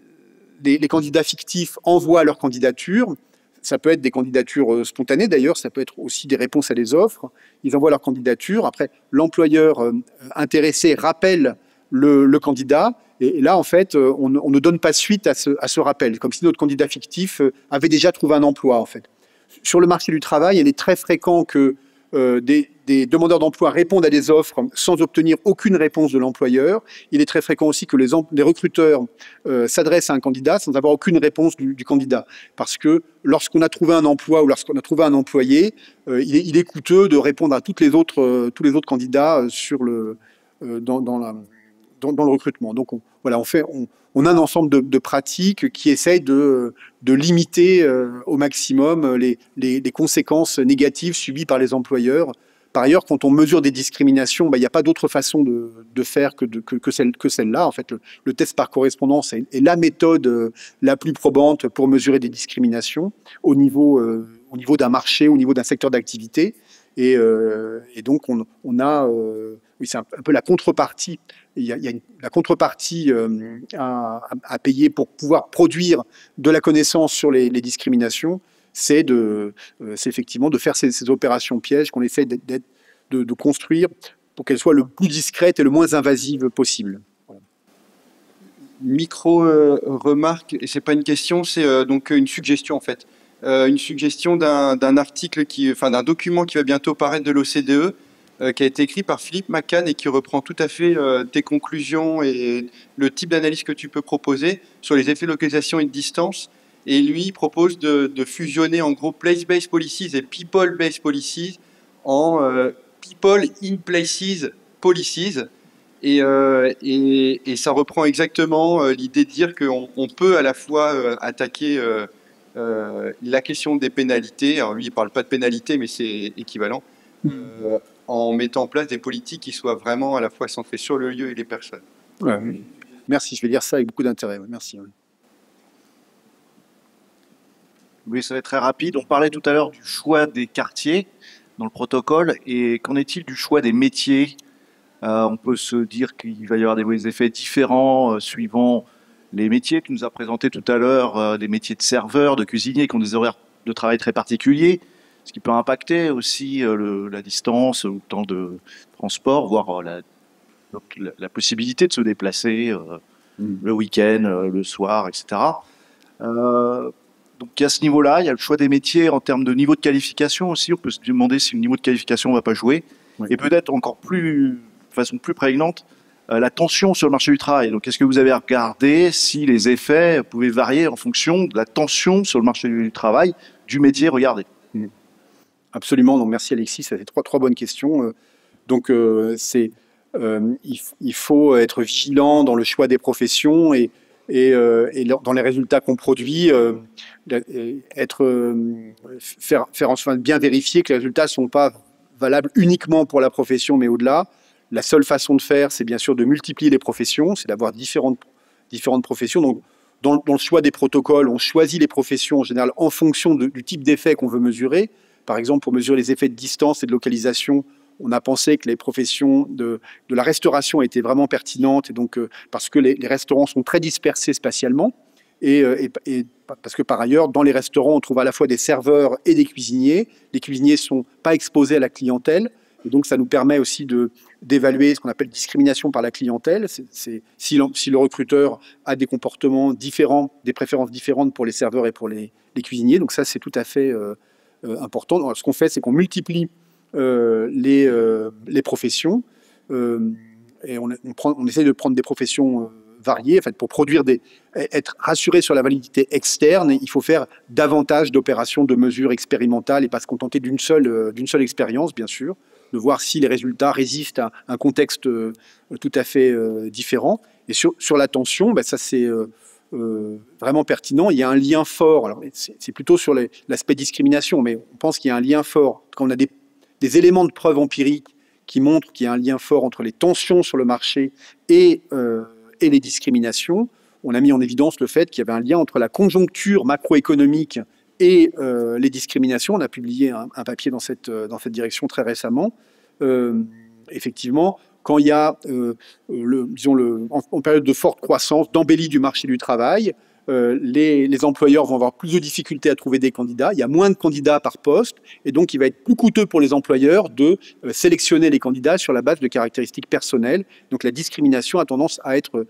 les candidats fictifs envoient leur candidature. Ça peut être des candidatures spontanées d'ailleurs, ça peut être aussi des réponses à des offres. Ils envoient leur candidature. Après, l'employeur intéressé rappelle le candidat. Et là, en fait, on ne donne pas suite à ce rappel, comme si notre candidat fictif avait déjà trouvé un emploi, en fait. Sur le marché du travail, il est très fréquent que des demandeurs d'emploi répondent à des offres sans obtenir aucune réponse de l'employeur. Il est très fréquent aussi que les recruteurs s'adressent à un candidat sans avoir aucune réponse du candidat. Parce que lorsqu'on a trouvé un emploi ou lorsqu'on a trouvé un employé, il est coûteux de répondre à tous les autres candidats dans le recrutement. Donc on a un ensemble de pratiques qui essayent de limiter au maximum les conséquences négatives subies par les employeurs. Par ailleurs, quand on mesure des discriminations, il n'y a pas d'autre façon de faire que celle-là. En fait, le test par correspondance est la méthode la plus probante pour mesurer des discriminations au niveau d'un marché, au niveau d'un secteur d'activité. Et donc, on a... oui, c'est un peu la contrepartie. Il y a la contrepartie à payer pour pouvoir produire de la connaissance sur les discriminations, c'est effectivement de faire ces opérations pièges qu'on essaie de construire pour qu'elles soient le plus discrètes et le moins invasives possible. Voilà. Remarque, et c'est pas une question, c'est donc une suggestion en fait. Une suggestion d'un article, d'un document qui va bientôt paraître de l'OCDE, qui a été écrit par Philippe McCann et qui reprend tout à fait tes conclusions et le type d'analyse que tu peux proposer sur les effets de localisation et de distance. Et lui, il propose de fusionner en gros place-based policies et people-based policies en people in places policies. Et ça reprend exactement l'idée de dire qu'on peut à la fois attaquer la question des pénalités. Alors lui, il ne parle pas de pénalités, mais c'est équivalent. En mettant en place des politiques qui soient vraiment à la fois centrées sur le lieu et les personnes. Ouais, merci, je vais lire ça avec beaucoup d'intérêt. Merci. Oui, ça va être très rapide. On parlait tout à l'heure du choix des quartiers dans le protocole. Et qu'en est-il du choix des métiers? On peut se dire qu'il va y avoir des effets différents suivant les métiers que tu nous as présentés tout à l'heure, des métiers de serveur, de cuisinier qui ont des horaires de travail très particuliers, ce qui peut impacter aussi la distance ou le temps de transport, voire la possibilité de se déplacer le week-end, le soir, etc. Donc à ce niveau-là, il y a le choix des métiers en termes de niveau de qualification aussi. On peut se demander si le niveau de qualification ne va pas jouer. Et peut-être encore plus, de façon plus prégnante, la tension sur le marché du travail. Donc est-ce que vous avez regardé si les effets pouvaient varier en fonction de la tension sur le marché du travail du métier regardé? Absolument, donc merci Alexis, ça fait trois bonnes questions. Donc il faut être vigilant dans le choix des professions et dans les résultats qu'on produit, faire en sorte de bien vérifier que les résultats ne sont pas valables uniquement pour la profession, mais au-delà. La seule façon de faire, c'est bien sûr de multiplier les professions, c'est d'avoir différentes professions. Donc, dans le choix des protocoles, on choisit les professions en général en fonction du type d'effet qu'on veut mesurer. Par exemple, pour mesurer les effets de distance et de localisation, on a pensé que les professions de la restauration étaient vraiment pertinentes, et donc, parce que les restaurants sont très dispersés spatialement, et parce que par ailleurs, dans les restaurants, on trouve à la fois des serveurs et des cuisiniers. Les cuisiniers ne sont pas exposés à la clientèle, et donc ça nous permet aussi d'évaluer ce qu'on appelle discrimination par la clientèle. Si le recruteur a des comportements différents, des préférences différentes pour les serveurs et pour les cuisiniers, donc ça c'est tout à fait important. Alors, ce qu'on fait, c'est qu'on multiplie les professions, et on essaie de prendre des professions variées. En fait, pour être rassuré sur la validité externe, il faut faire davantage d'opérations de mesures expérimentales et pas se contenter d'une seule expérience, bien sûr, de voir si les résultats résistent à un contexte tout à fait différent. Et sur la tension, ça c'est vraiment pertinent. Il y a un lien fort. Alors, c'est plutôt sur l'aspect discrimination, mais on pense qu'il y a un lien fort. Quand on a des éléments de preuve empirique qui montrent qu'il y a un lien fort entre les tensions sur le marché et les discriminations, on a mis en évidence le fait qu'il y avait un lien entre la conjoncture macroéconomique et les discriminations. On a publié un papier dans cette direction très récemment. Effectivement, quand il y a, en période de forte croissance, d'embellie du marché du travail, les employeurs vont avoir plus de difficultés à trouver des candidats. Il y a moins de candidats par poste, et donc il va être plus coûteux pour les employeurs de sélectionner les candidats sur la base de caractéristiques personnelles. Donc la discrimination a tendance à être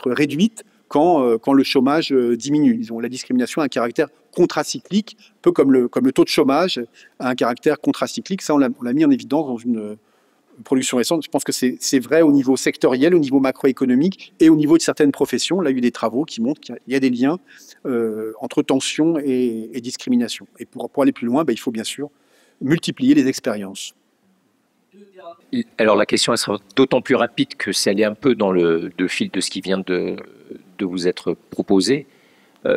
réduite quand le chômage diminue. La discrimination a un caractère contracyclique, un peu comme le taux de chômage a un caractère contracyclique. Ça, on l'a mis en évidence dans une production récente. Je pense que c'est vrai au niveau sectoriel, au niveau macroéconomique et au niveau de certaines professions. Là, il y a eu des travaux qui montrent qu'il y a des liens entre tension et discrimination. Et pour aller plus loin, il faut bien sûr multiplier les expériences. Alors la question elle sera d'autant plus rapide que c'est allé un peu dans le fil de ce qui vient de vous être proposé.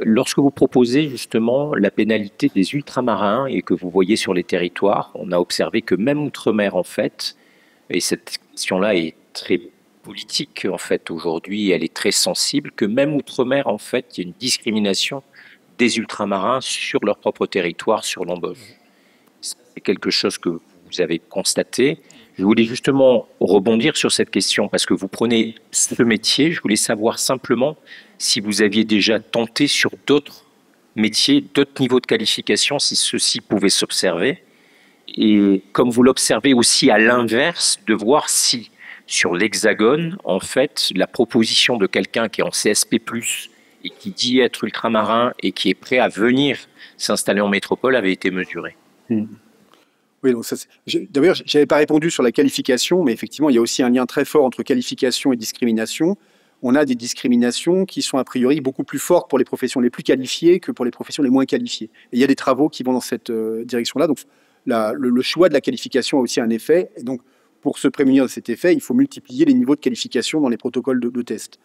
Lorsque vous proposez justement la pénalité des ultramarins et que vous voyez sur les territoires, on a observé que même outre-mer en fait, et cette question-là est très politique en fait aujourd'hui, elle est très sensible, que même outre-mer en fait, il y a une discrimination des ultramarins sur leur propre territoire, sur l'embauche. C'est quelque chose que vous avez constaté. Je voulais justement rebondir sur cette question parce que vous prenez ce métier. Je voulais savoir simplement si vous aviez déjà tenté sur d'autres métiers, d'autres niveaux de qualification, si ceux-ci pouvaient s'observer. Et comme vous l'observez aussi à l'inverse, de voir si sur l'Hexagone, en fait, la proposition de quelqu'un qui est en CSP+, et qui dit être ultramarin et qui est prêt à venir s'installer en métropole avait été mesurée. Oui, donc d'ailleurs, je n'avais pas répondu sur la qualification, mais effectivement, il y a aussi un lien très fort entre qualification et discrimination. On a des discriminations qui sont a priori beaucoup plus fortes pour les professions les plus qualifiées que pour les professions les moins qualifiées. Et il y a des travaux qui vont dans cette direction-là. Donc, le choix de la qualification a aussi un effet. Et donc, pour se prémunir de cet effet, il faut multiplier les niveaux de qualification dans les protocoles de test.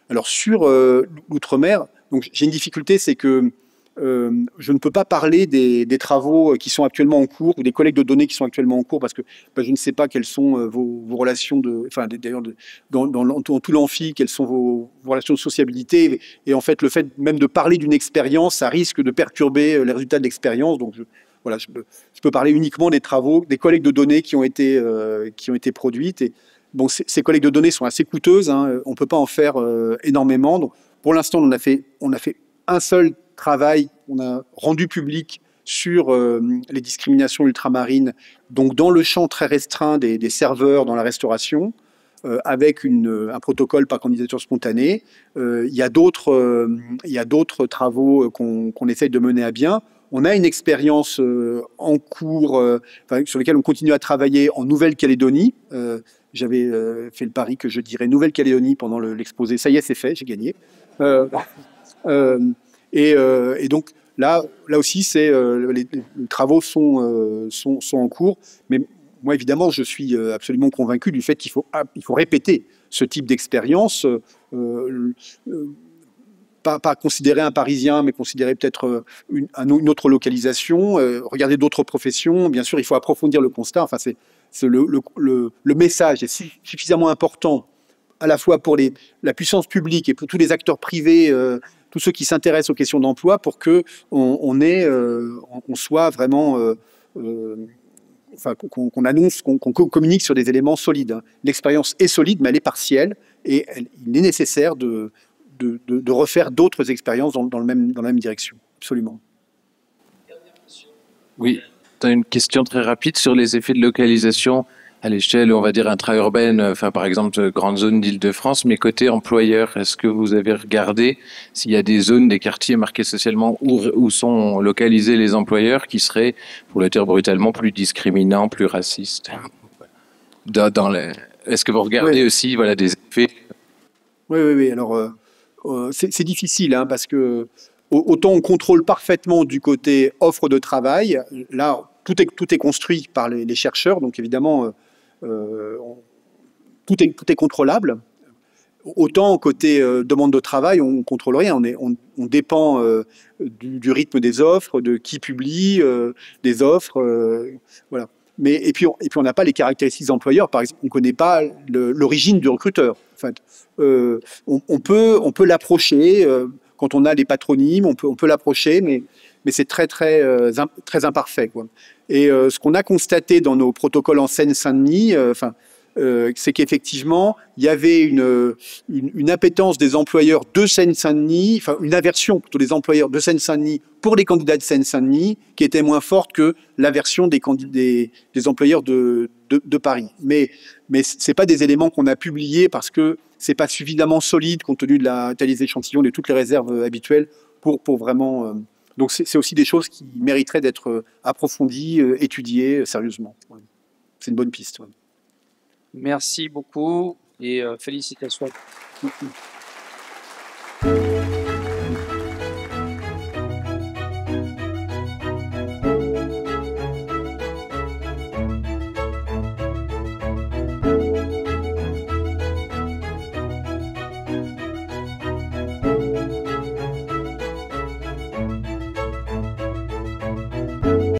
Alors, sur l'outre-mer, j'ai une difficulté, c'est que je ne peux pas parler des travaux qui sont actuellement en cours ou des collectes de données qui sont actuellement en cours parce que je ne sais pas quelles sont vos relations d'ailleurs dans tout l'amphi, quelles sont vos relations de sociabilité, et en fait le fait même de parler d'une expérience, ça risque de perturber les résultats de l'expérience. Donc je peux parler uniquement des travaux, des collectes de données qui ont été produites. Et bon, ces collectes de données sont assez coûteuses, hein, on ne peut pas en faire énormément. Donc, pour l'instant, on a fait un seul travail, on a rendu public sur les discriminations ultramarines, donc dans le champ très restreint des serveurs dans la restauration. avec un protocole par candidature spontanée. Il y a d'autres travaux qu'on essaye de mener à bien. On a une expérience en cours sur laquelle on continue à travailler en Nouvelle-Calédonie. J'avais fait le pari que je dirais Nouvelle-Calédonie pendant l'exposé. Ça y est, c'est fait, j'ai gagné. Et donc là aussi, les travaux sont en cours. Mais moi, évidemment, je suis absolument convaincu du fait qu'il faut répéter ce type d'expérience. Pas considérer un Parisien, mais considérer peut-être une autre localisation, regarder d'autres professions. Bien sûr, il faut approfondir le constat. Enfin, le message est suffisamment important à la fois pour la puissance publique et pour tous les acteurs privés, tous ceux qui s'intéressent aux questions d'emploi, pour que on soit vraiment, qu'on annonce, qu'on communique sur des éléments solides. L'expérience est solide, mais elle est partielle, et il est nécessaire de refaire d'autres expériences dans la même direction. Absolument. Oui, tu as une question très rapide sur les effets de localisation à l'échelle, on va dire, intra-urbaine, enfin, par exemple, grande zone d'Île-de-France, mais côté employeur, est-ce que vous avez regardé s'il y a des zones, des quartiers marqués socialement où sont localisés les employeurs qui seraient, pour le dire brutalement, plus discriminants, plus racistes? Est-ce que vous regardez aussi des effets? Oui. Alors, c'est difficile, hein, parce que autant on contrôle parfaitement du côté offre de travail, là, tout est construit par les chercheurs, donc évidemment, tout est contrôlable. Autant côté demande de travail, on ne contrôle rien, on dépend du rythme des offres, de qui publie des offres, voilà. Et puis on n'a pas les caractéristiques employeurs. Par exemple, on ne connaît pas l'origine du recruteur. En fait, on peut l'approcher quand on a les patronymes. On peut l'approcher, mais c'est très imparfait, quoi. Et ce qu'on a constaté dans nos protocoles en Seine-Saint-Denis, c'est qu'effectivement, il y avait une appétence des employeurs de Seine-Saint-Denis, enfin une aversion plutôt des employeurs de Seine-Saint-Denis pour les candidats de Seine-Saint-Denis, qui était moins forte que l'aversion des employeurs de Paris. Mais ce n'est pas des éléments qu'on a publiés parce que ce n'est pas suffisamment solide compte tenu de la taille des échantillons, de toutes les réserves habituelles pour vraiment... Donc c'est aussi des choses qui mériteraient d'être approfondies, étudiées sérieusement. C'est une bonne piste. Merci beaucoup et félicitations.